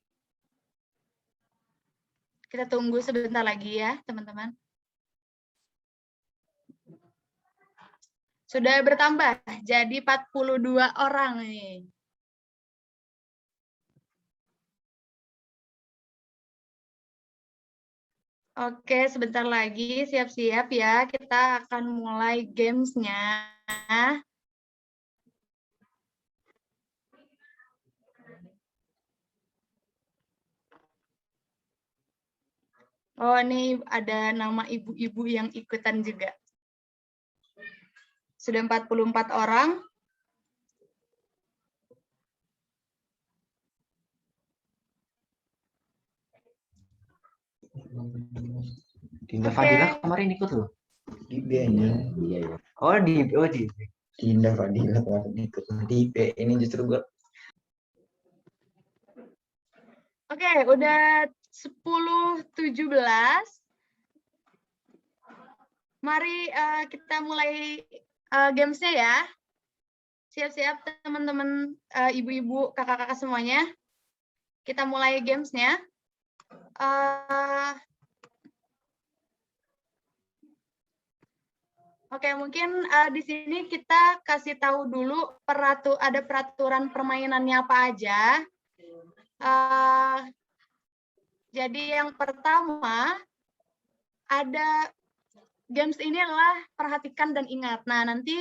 Kita tunggu sebentar lagi ya, teman-teman. Sudah bertambah, jadi 42 orang nih. Oke, sebentar lagi siap-siap ya. Kita akan mulai gamesnya. Oh, ini ada nama ibu-ibu yang ikutan juga. Sudah 44 orang. Dinda Oke. Fadila kemarin ikut loh. Di B-nya. Iya. Oh di Dinda Fadila kemarin ikut. Di B ini justru gua. Oke, udah 10.17. Mari kita mulai gamesnya ya. Siap-siap teman-teman, ibu-ibu, kakak-kakak semuanya. Kita mulai gamesnya. Oke, mungkin di sini kita kasih tahu dulu ada peraturan permainannya apa aja. Jadi yang pertama, ada games ini adalah perhatikan dan ingat. Nah, nanti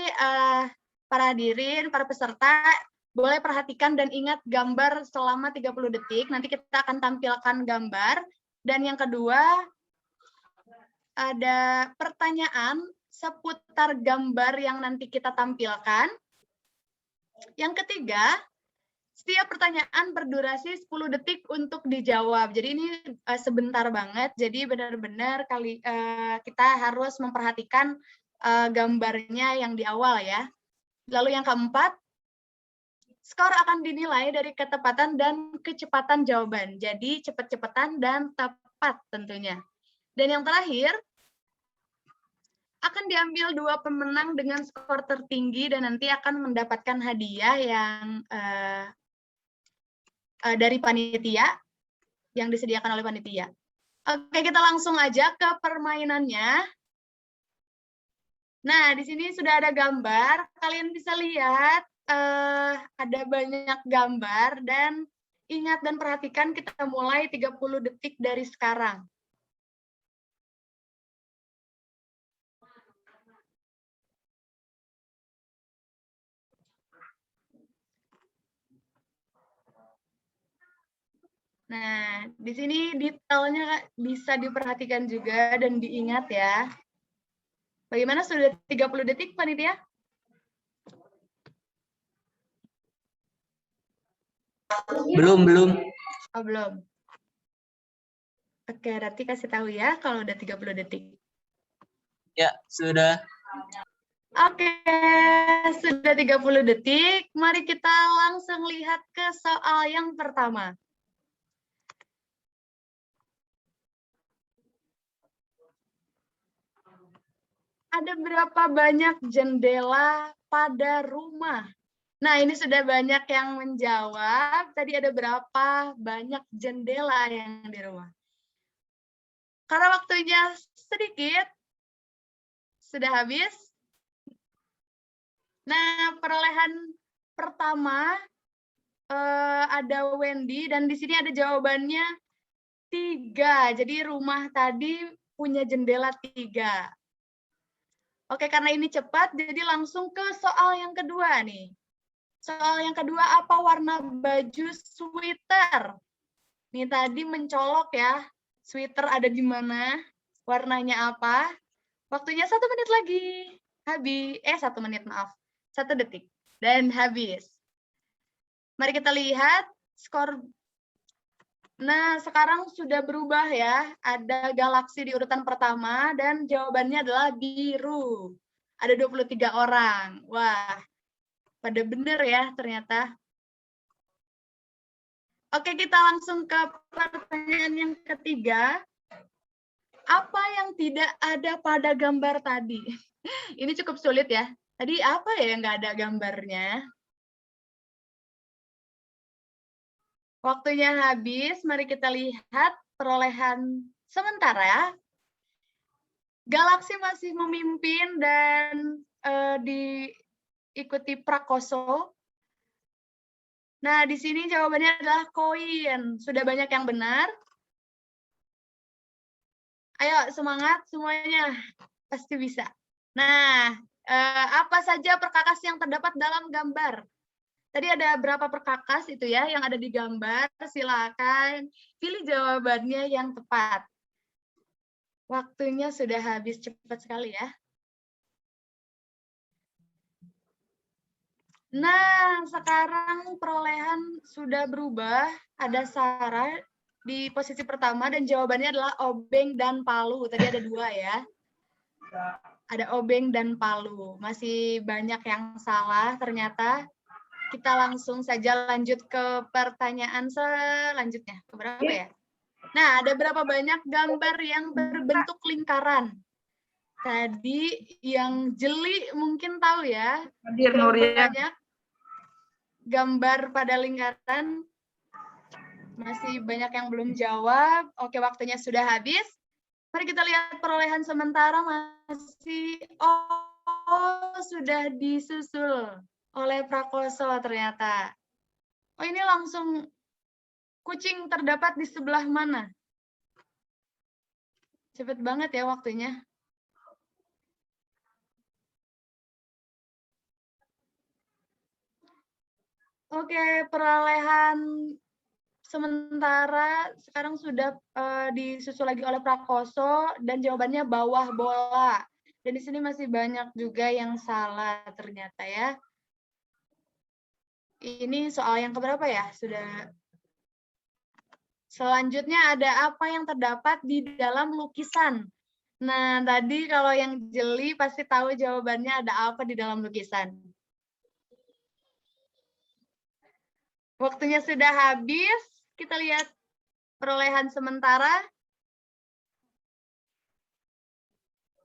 para hadirin, para peserta, boleh perhatikan dan ingat gambar selama 30 detik. Nanti kita akan tampilkan gambar. Dan yang kedua, ada pertanyaan seputar gambar yang nanti kita tampilkan. Yang ketiga, setiap pertanyaan berdurasi 10 detik untuk dijawab. Jadi ini sebentar banget. Jadi benar-benar kita harus memperhatikan gambarnya yang di awal ya. Lalu yang keempat, skor akan dinilai dari ketepatan dan kecepatan jawaban. Jadi cepat-cepatan dan tepat tentunya. Dan yang terakhir, akan diambil 2 pemenang dengan skor tertinggi dan nanti akan mendapatkan hadiah yang dari panitia, yang disediakan oleh panitia. Oke, kita langsung aja ke permainannya. Nah, di sini sudah ada gambar. Kalian bisa lihat ada banyak gambar dan ingat dan perhatikan kita mulai 30 detik dari sekarang. Nah, di sini detailnya bisa diperhatikan juga dan diingat ya. Bagaimana, sudah 30 detik, panitia? Belum. Oh, belum. Oke, Rati kasih tahu ya kalau udah 30 detik. Ya, sudah. Oke, sudah 30 detik. Mari kita langsung lihat ke soal yang pertama. Ada berapa banyak jendela pada rumah? Nah, ini sudah banyak yang menjawab. Tadi ada berapa banyak jendela yang di rumah? Karena waktunya sedikit, sudah habis. Nah, perolehan pertama ada Wendy, dan di sini ada jawabannya 3. Jadi rumah tadi punya jendela 3. Oke, karena ini cepat, jadi langsung ke soal yang kedua nih. Soal yang kedua, apa warna baju sweater? Nih tadi mencolok ya, sweater ada di mana, warnanya apa? Waktunya 1 menit lagi. Habis, 1 menit maaf, 1 detik. Dan habis. Mari kita lihat skor. Nah, sekarang sudah berubah ya. Ada galaksi di urutan pertama dan jawabannya adalah biru. Ada 23 orang. Wah, pada benar ya ternyata. Oke, kita langsung ke pertanyaan yang ketiga. Apa yang tidak ada pada gambar tadi? Ini cukup sulit ya. Tadi apa ya yang nggak ada gambarnya? Waktunya habis, mari kita lihat perolehan sementara. Galaksi masih memimpin dan diikuti Prakoso. Nah, di sini jawabannya adalah koin. Sudah banyak yang benar. Ayo, semangat semuanya. Pasti bisa. Nah, apa saja perkakas yang terdapat dalam gambar? Tadi ada berapa perkakas itu ya yang ada di gambar? Silakan pilih jawabannya yang tepat. Waktunya sudah habis cepat sekali ya. Nah, sekarang perolehan sudah berubah. Ada Sarah di posisi pertama dan jawabannya adalah obeng dan palu. Tadi ada 2 ya. Ada obeng dan palu. Masih banyak yang salah ternyata. Kita langsung saja lanjut ke pertanyaan selanjutnya. Berapa ya? Nah, ada berapa banyak gambar yang berbentuk lingkaran? Tadi yang jeli mungkin tahu ya. Hadir Berapa Nuria. banyak gambar pada lingkaran? Masih banyak yang belum jawab. Oke, waktunya sudah habis. Mari kita lihat perolehan sementara masih sudah disusul oleh Prakoso ternyata. Oh, ini langsung kucing terdapat di sebelah mana? Cepet banget ya waktunya. Oke, perolehan sementara sekarang sudah disusul lagi oleh Prakoso dan jawabannya bawah bola. Dan di sini masih banyak juga yang salah ternyata ya. Ini soal yang keberapa ya? Sudah. Selanjutnya ada apa yang terdapat di dalam lukisan. Nah, tadi kalau yang jeli pasti tahu jawabannya ada apa di dalam lukisan. Waktunya sudah habis. Kita lihat perolehan sementara.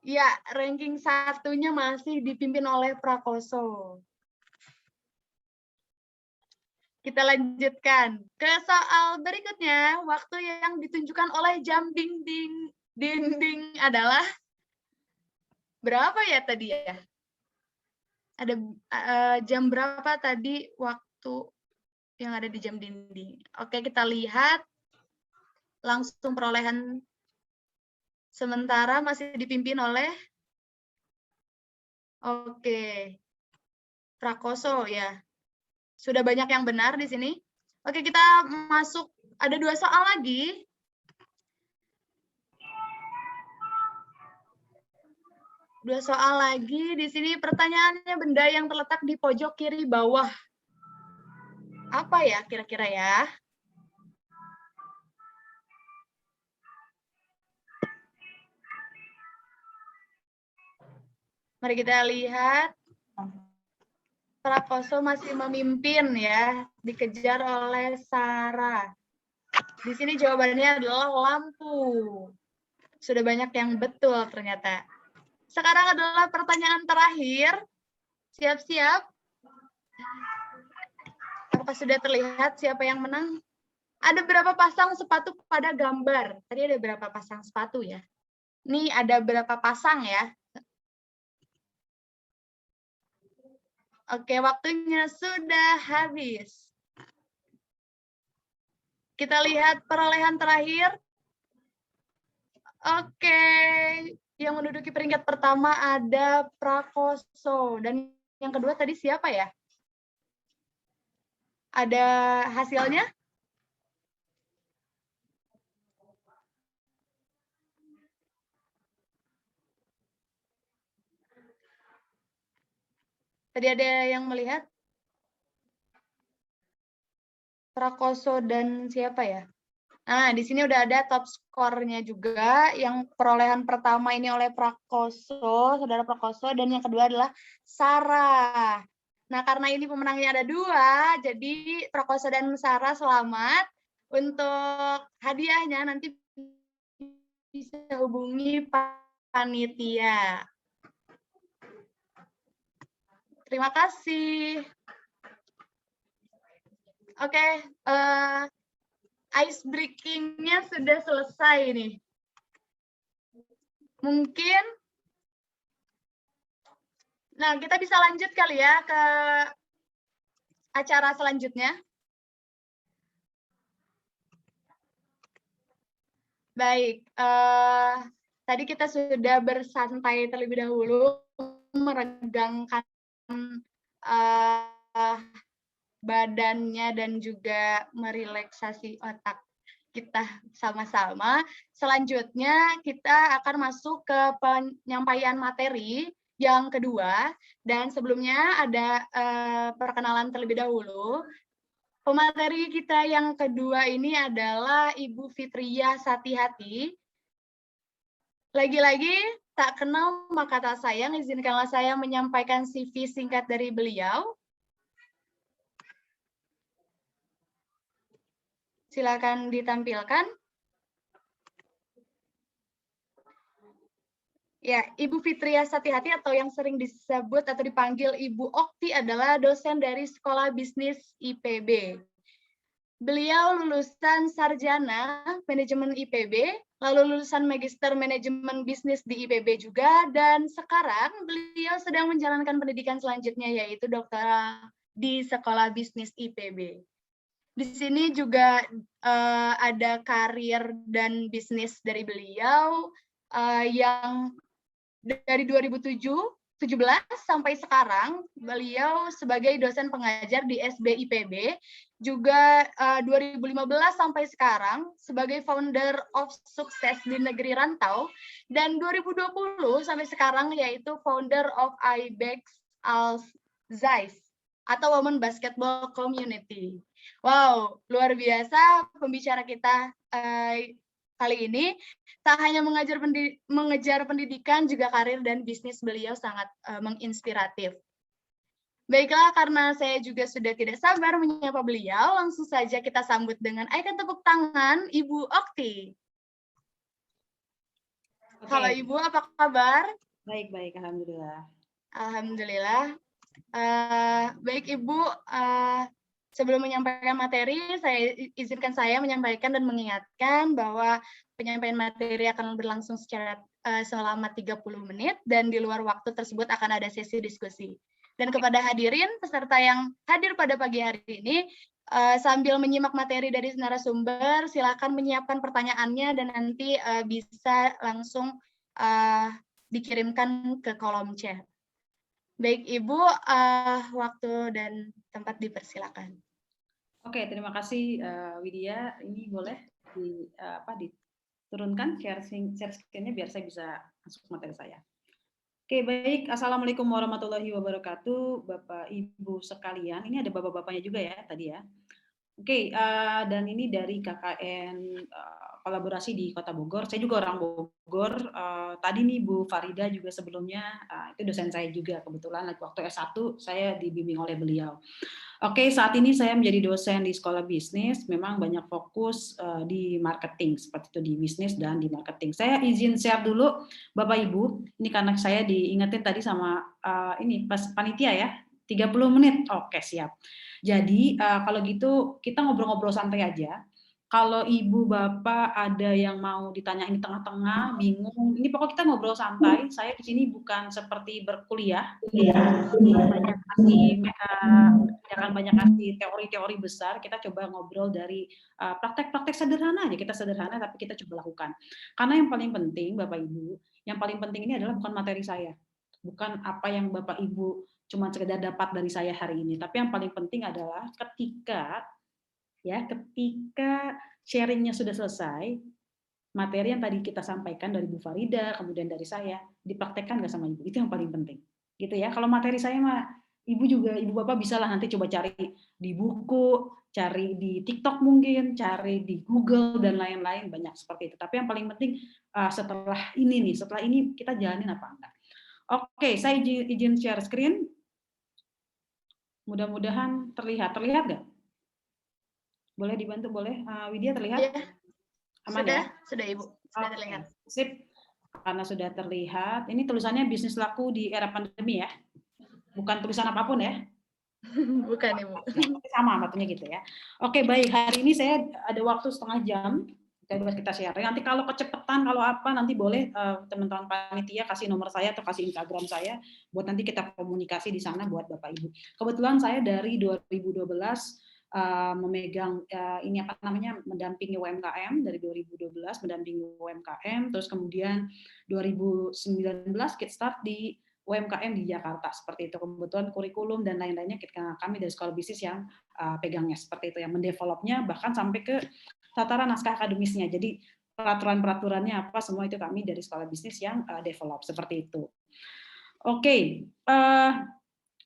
Ya, ranking 1-nya masih dipimpin oleh Prakoso. Kita lanjutkan ke soal berikutnya. Waktu yang ditunjukkan oleh jam dinding adalah berapa ya tadi ya? Ada jam berapa tadi waktu yang ada di jam dinding? Oke, kita lihat langsung perolehan sementara masih dipimpin oleh Prakoso ya. Sudah banyak yang benar di sini. Oke, kita masuk, ada 2 soal lagi. Dua soal lagi. Di sini pertanyaannya benda yang terletak di pojok kiri bawah. Apa ya kira-kira ya? Mari kita lihat. Prakoso masih memimpin ya, dikejar oleh Sarah. Di sini jawabannya adalah lampu. Sudah banyak yang betul ternyata. Sekarang adalah pertanyaan terakhir. Siap-siap. Apakah sudah terlihat siapa yang menang? Ada berapa pasang sepatu pada gambar? Tadi ada berapa pasang sepatu ya? Ini ada berapa pasang ya? Oke, waktunya sudah habis. Kita lihat perolehan terakhir. Oke, yang menduduki peringkat pertama ada Prakoso. Dan yang kedua tadi siapa ya? Ada hasilnya? Tadi ada yang melihat? Prakoso dan siapa ya? Nah, di sini udah ada top skornya juga. Yang perolehan pertama ini oleh Prakoso, saudara Prakoso, dan yang kedua adalah Sarah. Nah, karena ini pemenangnya ada 2, jadi Prakoso dan Sarah selamat. Untuk hadiahnya nanti bisa hubungi panitia. Terima kasih. Oke, ice breaking-nya sudah selesai nih. Mungkin, nah kita bisa lanjut kali ya ke acara selanjutnya. Baik, tadi kita sudah bersantai terlebih dahulu, meregangkan badannya dan juga merelaksasi otak. kita sama-sama. Selanjutnya kita akan masuk ke penyampaian materi yang kedua, dan sebelumnya ada perkenalan terlebih dahulu. Pemateri kita yang kedua ini adalah Ibu Fitriah Satihati. Lagi-lagi tak kenal maka tak sayang, izinkanlah saya menyampaikan CV singkat dari beliau. Silakan ditampilkan. Ya, Ibu Fitriah Satihati atau yang sering disebut atau dipanggil Ibu Okti adalah dosen dari Sekolah Bisnis IPB. Beliau lulusan sarjana manajemen IPB, lalu lulusan magister manajemen bisnis di IPB juga, dan sekarang beliau sedang menjalankan pendidikan selanjutnya yaitu doktoral di Sekolah Bisnis IPB. Di sini juga ada karir dan bisnis dari beliau yang dari 2017 sampai sekarang beliau sebagai dosen pengajar di SBIPB, juga 2015 sampai sekarang sebagai founder of sukses di negeri rantau, dan 2020 sampai sekarang yaitu founder of IBEX Alzais atau Women Basketball Community. Wow, luar biasa pembicara kita kali ini. Tak hanya mengejar pendidikan, juga karir dan bisnis beliau sangat menginspiratif. Baiklah, karena saya juga sudah tidak sabar menyapa beliau, langsung saja kita sambut dengan icon tepuk tangan Ibu Okti. Oke. Halo Ibu, apa kabar? Baik, alhamdulillah. Alhamdulillah. Baik Ibu, sebelum menyampaikan materi, izinkan saya menyampaikan dan mengingatkan bahwa penyampaian materi akan berlangsung secara selama 30 menit, dan di luar waktu tersebut akan ada sesi diskusi. Dan kepada hadirin peserta yang hadir pada pagi hari ini, sambil menyimak materi dari narasumber, silakan menyiapkan pertanyaannya dan nanti bisa langsung dikirimkan ke kolom chat. Baik Ibu, waktu dan tempat dipersilakan. Oke, terima kasih Widya. Ini boleh diturunkan share screen-nya biar saya bisa masuk materi saya. Oke, baik. Assalamualaikum warahmatullahi wabarakatuh, Bapak Ibu sekalian. Ini ada bapak-bapaknya juga ya tadi ya. Oke, dan ini dari KKN kolaborasi di Kota Bogor. Saya juga orang Bogor. Tadi nih Bu Farida juga sebelumnya, itu dosen saya juga kebetulan waktu S1 saya dibimbing oleh beliau. Oke, saat ini saya menjadi dosen di Sekolah Bisnis, memang banyak fokus di marketing, seperti itu di bisnis dan di marketing. Saya izin share dulu, Bapak Ibu, ini karena saya diingetin tadi sama ini pas panitia ya, 30 menit, oke siap. Jadi kalau gitu kita ngobrol-ngobrol santai aja. Kalau Ibu Bapak ada yang mau ditanyain di tengah-tengah, bingung, ini pokoknya kita ngobrol santai. Saya di sini bukan seperti berkuliah, jangan banyak kasih teori-teori besar. Kita coba ngobrol dari praktek-praktek sederhana aja. Kita sederhana tapi kita coba lakukan. Karena yang paling penting, Bapak Ibu, yang paling penting ini adalah bukan materi saya, bukan apa yang Bapak Ibu cuma sekedar dapat dari saya hari ini. Tapi yang paling penting adalah ketika sharingnya sudah selesai, materi yang tadi kita sampaikan dari Bu Farida, kemudian dari saya, dipraktekkan nggak sama Ibu? Itu yang paling penting. Gitu ya. Kalau materi saya mah, Ibu Bapak bisa lah nanti coba cari di buku, cari di TikTok mungkin, cari di Google, dan lain-lain, banyak seperti itu. Tapi yang paling penting setelah ini kita jalanin apa enggak. Oke, saya izin share screen. Mudah-mudahan terlihat nggak? Boleh dibantu, boleh? Widya terlihat? Ya, aman sudah, ya? Sudah Ibu, sudah terlihat. Sip, karena sudah terlihat. Ini tulisannya bisnis laku di era pandemi ya? Bukan tulisan apapun ya? Bukan Ibu. Sama batunya gitu ya. Oke, baik. Hari ini saya ada waktu setengah jam. Kita share. Nanti kalau kecepatan, kalau apa, nanti boleh teman-teman panitia kasih nomor saya atau kasih Instagram saya buat nanti kita komunikasi di sana buat Bapak Ibu. Kebetulan saya dari 2012 memegang ini mendampingi UMKM dari 2012 mendampingi UMKM, terus kemudian 2019 kickstart di UMKM di Jakarta seperti itu. Kebetulan kurikulum dan lain-lainnya kami dari Sekolah Bisnis yang pegangnya seperti itu, yang mendevelopnya bahkan sampai ke tataran naskah akademisnya. Jadi peraturan-peraturannya apa semua itu kami dari Sekolah Bisnis yang develop seperti itu. Oke,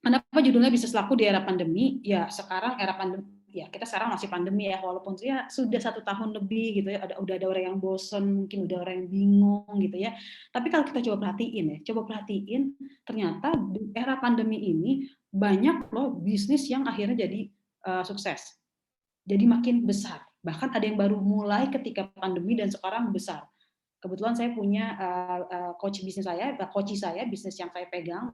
kenapa judulnya Bisnis Laku di Era Pandemi? Ya sekarang era pandemi, ya kita sekarang masih pandemi ya, walaupun ya sudah 1 tahun lebih gitu ya, udah ada orang yang bosen, mungkin udah orang yang bingung gitu ya. Tapi kalau kita coba perhatiin, ternyata di era pandemi ini banyak loh bisnis yang akhirnya jadi sukses, jadi makin besar. Bahkan ada yang baru mulai ketika pandemi dan sekarang besar. Kebetulan saya punya coach saya, bisnis yang saya pegang,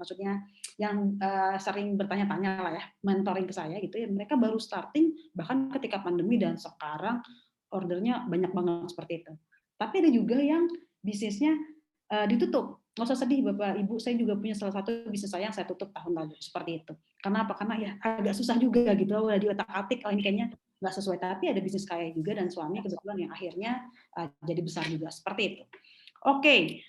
maksudnya yang sering bertanya-tanya lah ya, mentoring ke saya gitu ya. Mereka baru starting bahkan ketika pandemi dan sekarang ordernya banyak banget seperti itu. Tapi ada juga yang bisnisnya ditutup. Nggak usah sedih Bapak Ibu, saya juga punya salah satu bisnis saya yang saya tutup tahun lalu seperti itu. Karena apa? Karena ya agak susah juga gitu, udah di otak-atik, ini kayaknya nggak sesuai. Tapi ada bisnis kaya juga dan suami kebetulan yang akhirnya jadi besar juga seperti itu. Oke,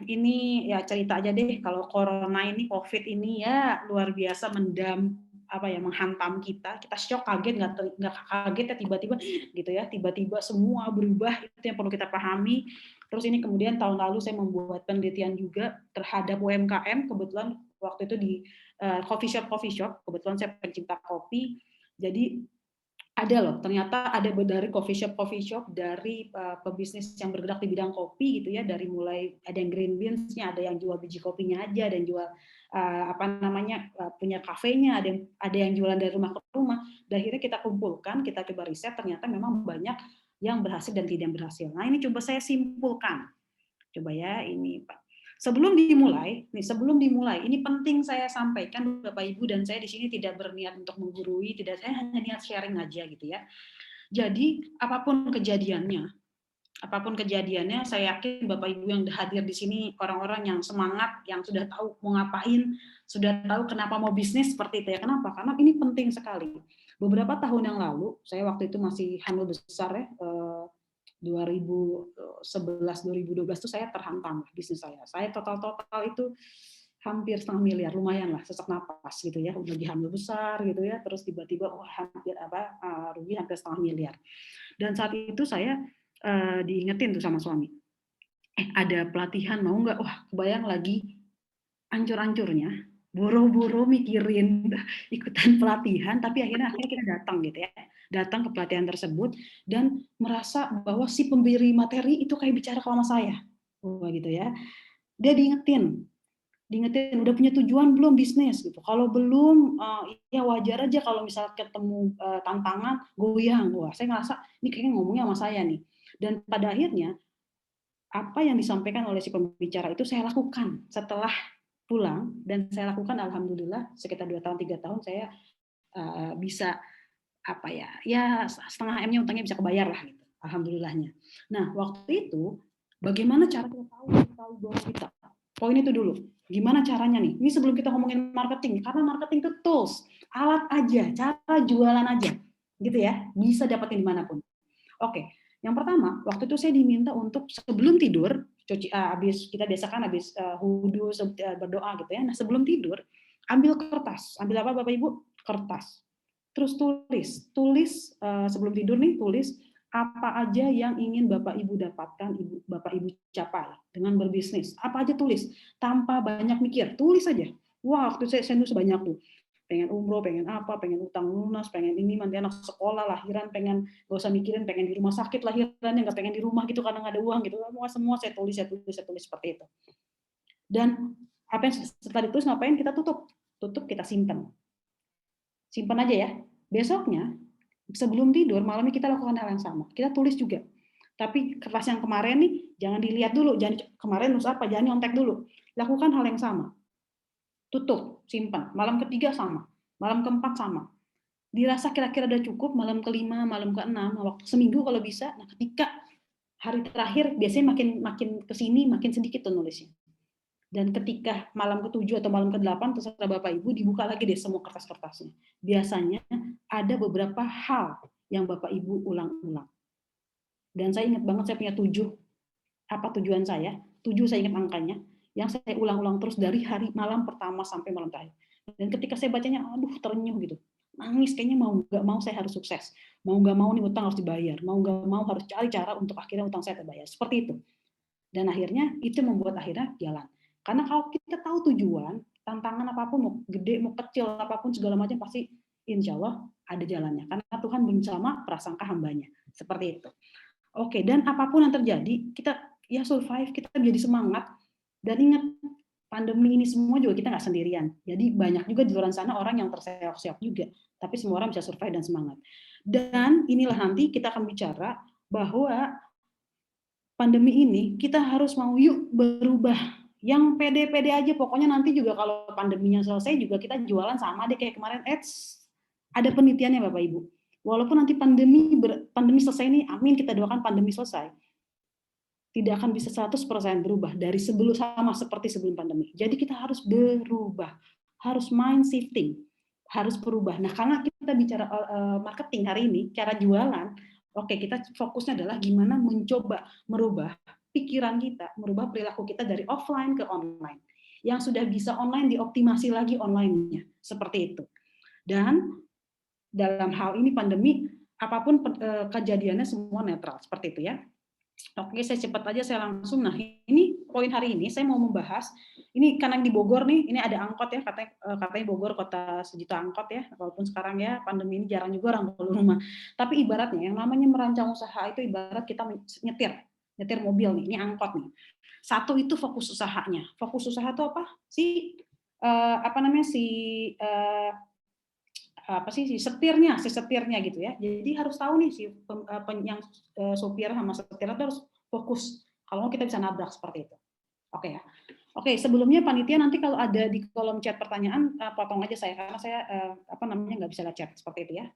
ini ya cerita aja deh. Kalau corona ini, COVID ini ya luar biasa menghantam kita shock, kaget, nggak kaget ya tiba-tiba gitu ya, tiba-tiba semua berubah, itu yang perlu kita pahami. Terus ini kemudian tahun lalu saya membuat penelitian juga terhadap UMKM, kebetulan waktu itu di coffee shop, kebetulan saya pencinta kopi, jadi ada loh, ternyata ada dari coffee shop dari pebisnis yang bergerak di bidang kopi gitu ya, dari mulai ada yang green beans-nya, ada yang jual biji kopinya aja, ada yang jual punya kafenya, ada yang jualan dari rumah ke rumah. Dan akhirnya kita kumpulkan, kita coba riset, ternyata memang banyak yang berhasil dan tidak berhasil. Nah ini coba saya simpulkan, coba ya ini Pak. Sebelum dimulai, ini penting saya sampaikan Bapak Ibu, dan saya di sini tidak berniat untuk menggurui, saya hanya niat sharing aja gitu ya. Jadi apapun kejadiannya, saya yakin Bapak Ibu yang hadir di sini orang-orang yang semangat, yang sudah tahu mau ngapain, sudah tahu kenapa mau bisnis seperti itu ya. Kenapa? Karena ini penting sekali. Beberapa tahun yang lalu, saya waktu itu masih hamil besar ya, 2011-2012 itu saya terhantam bisnis saya. Saya total itu hampir 0,5 miliar, lumayan lah, sesak napas gitu ya, udah hamil besar gitu ya, terus tiba-tiba rugi hampir 0,5 miliar. Dan saat itu saya diingetin tuh sama suami, ada pelatihan mau nggak? Wah, kebayang lagi ancur-ancurnya, boro-boro mikirin ikutan pelatihan, tapi akhirnya kita datang gitu ya, datang ke pelatihan tersebut dan merasa bahwa si pemberi materi itu kayak bicara sama saya, gitu ya. Dia diingetin udah punya tujuan belum bisnis gitu. Kalau belum, ya wajar aja kalau misal ketemu tantangan goyang. Wah, saya ngerasa ini kayaknya ngomongnya sama saya nih. Dan pada akhirnya apa yang disampaikan oleh si pembicara itu saya lakukan setelah pulang, dan saya lakukan alhamdulillah sekitar 2 tahun 3 tahun saya bisa setengah M-nya utangnya bisa kebayar lah gitu, alhamdulillahnya. Nah waktu itu bagaimana cara kita tahu goal kita? Poin itu dulu, gimana caranya nih? Ini sebelum kita ngomongin marketing, karena marketing itu tools, alat aja, cara jualan aja, gitu ya, bisa dapetin dimanapun. Oke, yang pertama waktu itu saya diminta untuk sebelum tidur, kita biasakan habis wudu berdoa gitu ya. Nah sebelum tidur ambil kertas, ambil apa Bapak Ibu? Kertas. Terus tulis sebelum tidur nih, tulis apa aja yang ingin Bapak Ibu dapatkan, Bapak Ibu capai dengan berbisnis. Apa aja tulis, tanpa banyak mikir, tulis aja. Wah waktu saya nulis banyak tuh. Pengen umroh, pengen apa, pengen utang lunas, pengen ini, nanti anak sekolah, lahiran, pengen gak usah mikirin, pengen di rumah sakit lahirannya, nggak pengen di rumah gitu karena nggak ada uang gitu. Semua saya tulis seperti itu. Dan apa yang setelah ditulis ngapain? Kita tutup, kita simpan aja ya. Besoknya sebelum tidur malamnya kita lakukan hal yang sama. Kita tulis juga. Tapi kertas yang kemarin nih jangan dilihat dulu, jangan kemarin nulis apa, jangan nyontek dulu. Lakukan hal yang sama. Tutup, simpan. Malam ketiga sama, malam keempat sama. Dirasa kira-kira udah cukup, malam kelima, malam keenam, waktu seminggu kalau bisa. Nah, ketika hari terakhir biasanya makin kesini makin sedikit tuh nulisnya. Dan ketika malam ke-7 atau malam ke-8 terserah Bapak Ibu dibuka lagi deh semua kertas-kertasnya. Biasanya ada beberapa hal yang Bapak Ibu ulang-ulang. Dan saya ingat banget saya punya 7. Apa tujuan saya? 7 saya ingat angkanya. Yang saya ulang-ulang terus dari hari malam pertama sampai malam terakhir. Dan ketika saya bacanya, aduh terenyuh gitu. nangis kayaknya mau nggak mau saya harus sukses, mau nggak mau nih utang harus dibayar, mau nggak mau harus cari cara untuk akhirnya utang saya terbayar, seperti itu. Dan akhirnya itu membuat akhirnya jalan. Karena kalau kita tahu tujuan, tantangan apapun mau gede mau kecil apapun segala macam pasti insya Allah ada jalannya. Karena Tuhan bersama prasangka hambanya, seperti itu. Oke, dan apapun yang terjadi kita ya survive, kita menjadi semangat. Dan ingat, pandemi ini semua juga kita nggak sendirian. Jadi banyak juga di luar sana orang yang terseok-seok juga. Tapi semua orang bisa survive dan semangat. Dan inilah nanti kita akan bicara bahwa pandemi ini kita harus mau yuk berubah. Yang pede-pede aja, pokoknya nanti juga kalau pandeminya selesai juga kita jualan sama deh kayak kemarin. Ada penelitiannya Bapak Ibu. Walaupun nanti pandemi selesai ini, amin kita doakan pandemi selesai, tidak akan bisa 100% berubah dari sebelum sama seperti sebelum pandemi. Jadi kita harus berubah, harus mind shifting, harus berubah. Nah, karena kita bicara marketing hari ini, cara jualan, oke, kita fokusnya adalah gimana mencoba merubah pikiran kita, merubah perilaku kita dari offline ke online. Yang sudah bisa online dioptimasi lagi online-nya, seperti itu. Dan dalam hal ini pandemi, apapun kejadiannya semua netral, seperti itu ya. Oke, saya cepat aja, saya langsung. Nah, ini poin hari ini saya mau membahas. Ini karena di Bogor nih, ini ada angkot ya, katanya Bogor kota sejuta angkot ya. Walaupun sekarang ya pandemi ini jarang juga orang keluar rumah. Tapi ibaratnya yang namanya merancang usaha itu ibarat kita nyetir mobil nih, ini angkot nih. Satu itu fokus usahanya. Fokus usaha itu apa? Si setirnya gitu ya. Jadi harus tahu nih yang sopir sama setir itu harus fokus. Kalau kita bisa nabrak seperti itu. Oke ya. Oke, sebelumnya panitia nanti kalau ada di kolom chat pertanyaan potong aja saya karena saya nggak bisa lihat chat seperti itu ya.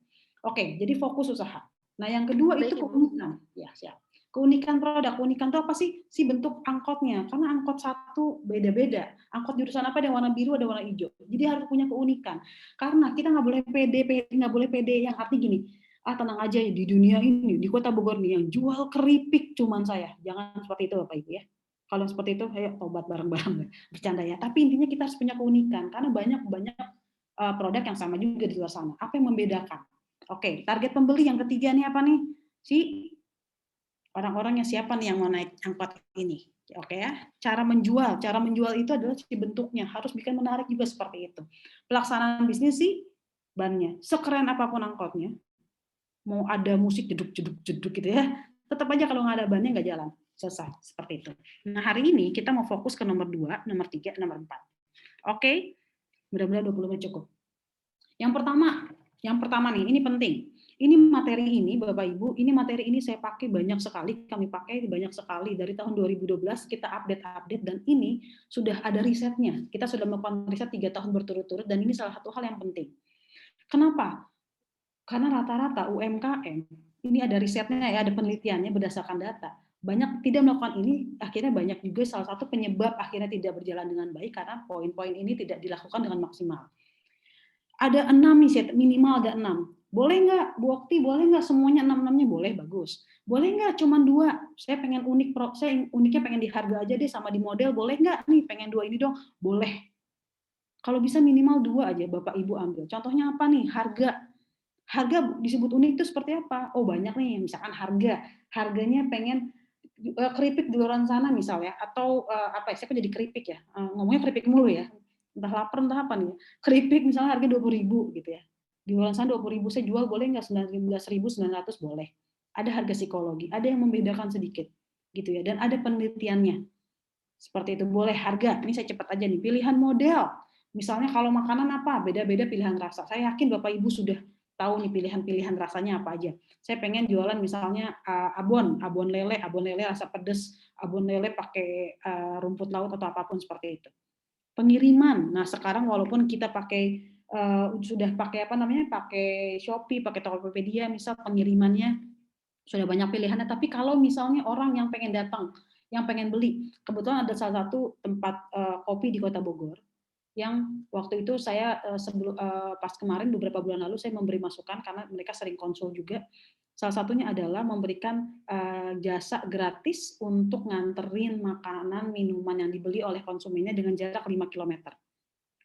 Oke, jadi fokus usaha. Nah, yang kedua itu keunikan. Ya, siap. Keunikan produk, keunikan itu apa sih? Si bentuk angkotnya. Karena angkot satu beda-beda. Angkot jurusan apa ada warna biru, ada warna hijau. Jadi harus punya keunikan. Karena kita nggak boleh pede yang arti gini. Tenang aja ya, di dunia ini, di kota Bogor nih yang jual keripik cuman saya. Jangan seperti itu Bapak Ibu ya. Kalau seperti itu, ayo tobat bareng-bareng, bercanda ya. Tapi intinya kita harus punya keunikan karena banyak produk yang sama juga di luar sana. Apa yang membedakan? Oke, target pembeli yang ketiga nih apa nih? Si orang-orangnya siapa nih yang mau naik angkot ini? Oke ya. Cara menjual itu adalah si bentuknya harus bikin menarik juga seperti itu. Pelaksanaan bisnis sih bannya sekeren apapun angkotnya, mau ada musik jeduk gitu ya, tetap aja kalau nggak ada bannya nggak jalan. Selesai, seperti itu. Nah, hari ini kita mau fokus ke nomor 2, nomor 3, nomor 4. Oke? Mudah-mudahan 20 menit cukup. Yang pertama nih, ini penting. Ini materi ini, Bapak Ibu, materi ini saya pakai banyak sekali, kami pakai banyak sekali. Dari tahun 2012 kita update, dan ini sudah ada risetnya. Kita sudah melakukan riset 3 tahun berturut-turut, dan ini salah satu hal yang penting. Kenapa? Karena rata-rata UMKM, ini ada risetnya ya, ada penelitiannya berdasarkan data. Banyak tidak melakukan ini, akhirnya banyak juga salah satu penyebab akhirnya tidak berjalan dengan baik karena poin-poin ini tidak dilakukan dengan maksimal. Ada 6 nih, minimal ada 6. Boleh nggak, Bu Okti, boleh nggak semuanya 6-6-nya? Boleh, bagus. Boleh nggak cuma 2? Saya pengen saya uniknya pengen di harga aja deh sama di model, boleh nggak nih pengen 2 ini dong? Boleh. Kalau bisa minimal 2 aja Bapak Ibu ambil. Contohnya apa nih? Harga disebut unik itu seperti apa? Oh banyak nih, misalkan harganya pengen keripik di luar sana misalnya, atau saya kok jadi keripik ya, ngomongnya keripik mulu ya, entah lapar entah apa nih, keripik misalnya harga 20.000 gitu ya, di luar sana 20.000 saya jual boleh nggak 19.900 boleh, ada harga psikologi, ada yang membedakan sedikit gitu ya, dan ada penelitiannya seperti itu. Boleh harga, ini saya cepat aja nih, pilihan model, misalnya kalau makanan apa, beda-beda pilihan rasa, saya yakin Bapak Ibu sudah tahu nih pilihan-pilihan rasanya apa aja. Saya pengen jualan misalnya abon lele rasa pedas, abon lele pakai rumput laut atau apapun seperti itu. Pengiriman. Nah, sekarang walaupun kita pakai sudah pakai pakai Shopee, pakai Tokopedia, misal pengirimannya sudah banyak pilihannya, tapi kalau misalnya orang yang pengen datang, yang pengen beli, kebetulan ada salah satu tempat kopi di Kota Bogor yang waktu itu saya pas kemarin beberapa bulan lalu saya memberi masukan karena mereka sering konsul juga. Salah satunya adalah memberikan jasa gratis untuk nganterin makanan, minuman yang dibeli oleh konsumennya dengan jarak 5 km.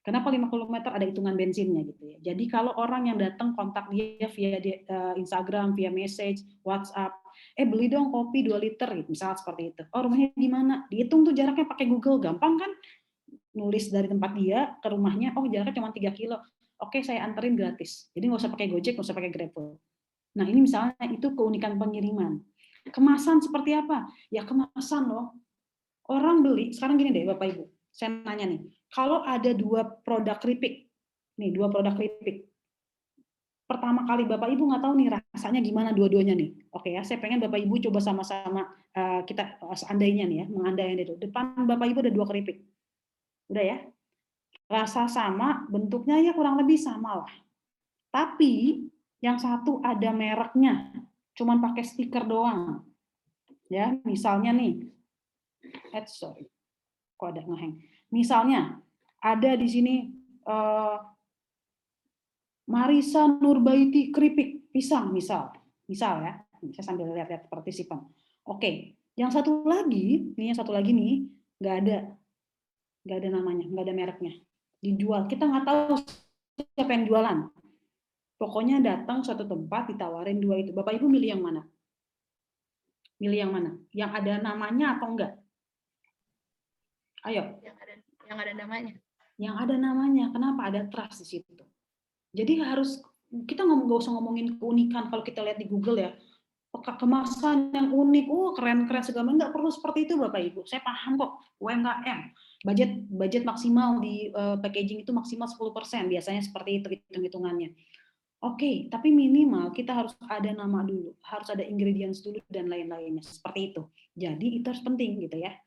Kenapa 5 km? Ada hitungan bensinnya gitu ya. Jadi kalau orang yang datang kontak dia via Instagram, via message, WhatsApp, beli dong kopi 2 liter, gitu, misalnya seperti itu. Oh, rumahnya di mana? Dihitung tuh jaraknya pakai Google, gampang kan? Nulis dari tempat dia ke rumahnya, oh jaraknya cuma 3 kilo. Oke, saya anterin gratis. Jadi nggak usah pakai Gojek, nggak usah pakai GrabFood. Nah, ini misalnya itu keunikan pengiriman. Kemasan seperti apa? Ya kemasan loh. Orang beli, sekarang gini deh Bapak Ibu, saya nanya nih, kalau ada 2 produk keripik, nih 2 produk keripik, pertama kali Bapak Ibu nggak tahu nih rasanya gimana dua-duanya nih. Oke ya, saya pengen Bapak Ibu coba sama-sama kita seandainya nih ya, mengandainya itu. Depan Bapak Ibu ada 2 keripik. Udah ya? Rasa sama, bentuknya ya kurang lebih sama lah. Tapi yang satu ada mereknya, cuman pakai stiker doang. Ya, misalnya nih, sorry, kok ada ngeheng. Misalnya ada di sini Marisa Nurbaiti keripik pisang misal ya, saya sambil lihat-lihat partisipan. Oke, yang satu lagi nih nggak ada namanya, nggak ada mereknya, dijual. Kita nggak tahu siapa yang jualan. Pokoknya datang suatu tempat ditawarin 2 itu. Bapak Ibu milih yang mana? Milih yang mana? Yang ada namanya atau enggak? Ayo. Yang ada namanya. Yang ada namanya. Kenapa? Ada trust di situ. Jadi harus kita nggak usah ngomongin keunikan kalau kita lihat di Google ya. Kemasan yang unik, keren-keren segala macam, nggak perlu seperti itu Bapak Ibu. Saya paham kok, UMKM. Budget maksimal di packaging itu maksimal 10%, biasanya seperti itu hitung-hitungannya. Oke, tapi minimal kita harus ada nama dulu, harus ada ingredients dulu dan lain-lainnya, seperti itu. Jadi itu harus penting gitu ya.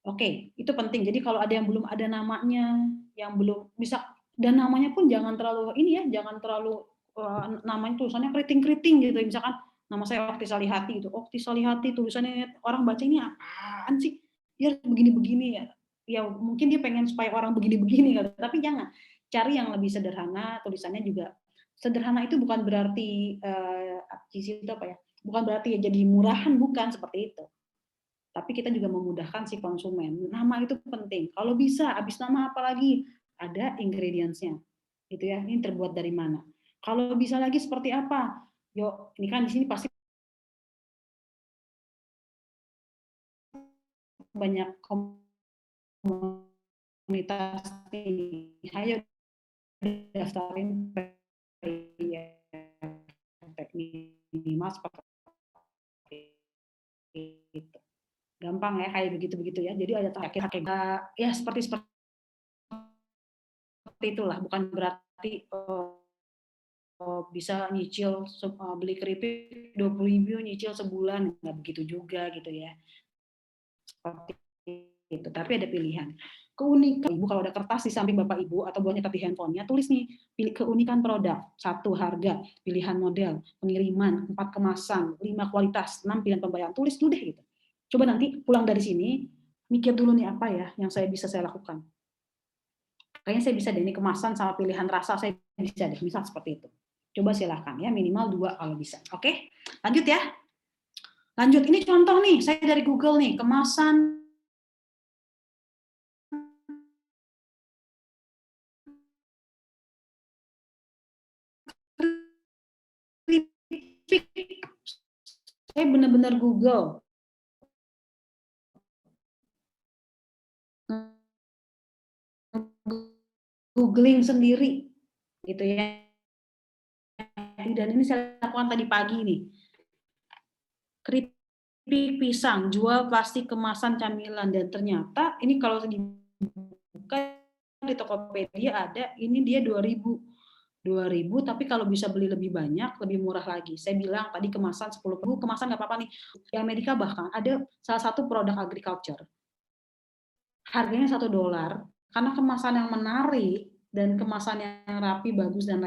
Oke, itu penting. Jadi kalau ada yang belum ada namanya, yang belum bisa, dan namanya pun jangan terlalu jangan terlalu namanya tulisannya keriting-keriting gitu. Misalkan nama saya Okti Salihati itu, Okti Salihati tulisannya orang baca ini apaan sih? Dia begini-begini ya. Ya mungkin dia pengen supaya orang begini-begini gitu, tapi jangan. Cari yang lebih sederhana, tulisannya juga sederhana itu bukan berarti bukan berarti jadi murahan, bukan seperti itu. Tapi kita juga memudahkan si konsumen. Nama itu penting. Kalau bisa, habis nama apa lagi? Ada ingredients-nya. Gitu ya. Ini terbuat dari mana? Kalau bisa lagi seperti apa? Yuk, ini kan di sini pasti banyak komunitas nih. Ayo daftarin minimal seperti itu. Gampang ya, kayak begitu-begitu ya. Jadi ada ya seperti itulah. Bukan berarti bisa nyicil beli keripik 20.000 nyicil sebulan, nggak begitu juga gitu ya. Seperti itu. Tapi ada pilihan. Keunikan Ibu, kalau ada kertas di samping Bapak Ibu atau buat nyetak di handphonenya, tulis nih keunikan produk, 1 harga, pilihan model, pengiriman, 4 kemasan, 5 kualitas, 6 pilihan pembayaran. Tulis dulu deh gitu. Coba nanti pulang dari sini mikir dulu nih apa ya yang saya lakukan. Kayaknya saya bisa deh, ini kemasan sama pilihan rasa saya bisa deh, misal seperti itu. Coba silakan ya, minimal 2 kalau bisa. Oke, lanjut ya. Lanjut, ini contoh nih, saya dari Google nih, kemasan saya benar-benar Google. Googling sendiri gitu ya. Dan ini saya lakukan tadi pagi nih. Keripik pisang, jual plastik kemasan camilan, dan ternyata ini kalau dibuka di Tokopedia ada, ini dia 2.000 tapi kalau bisa beli lebih banyak, lebih murah lagi. Saya bilang tadi kemasan 10.000, kemasan nggak apa-apa nih. Di Amerika bahkan ada salah satu produk agriculture. Harganya $1, karena kemasan yang menarik dan kemasan yang rapi, bagus, dan lain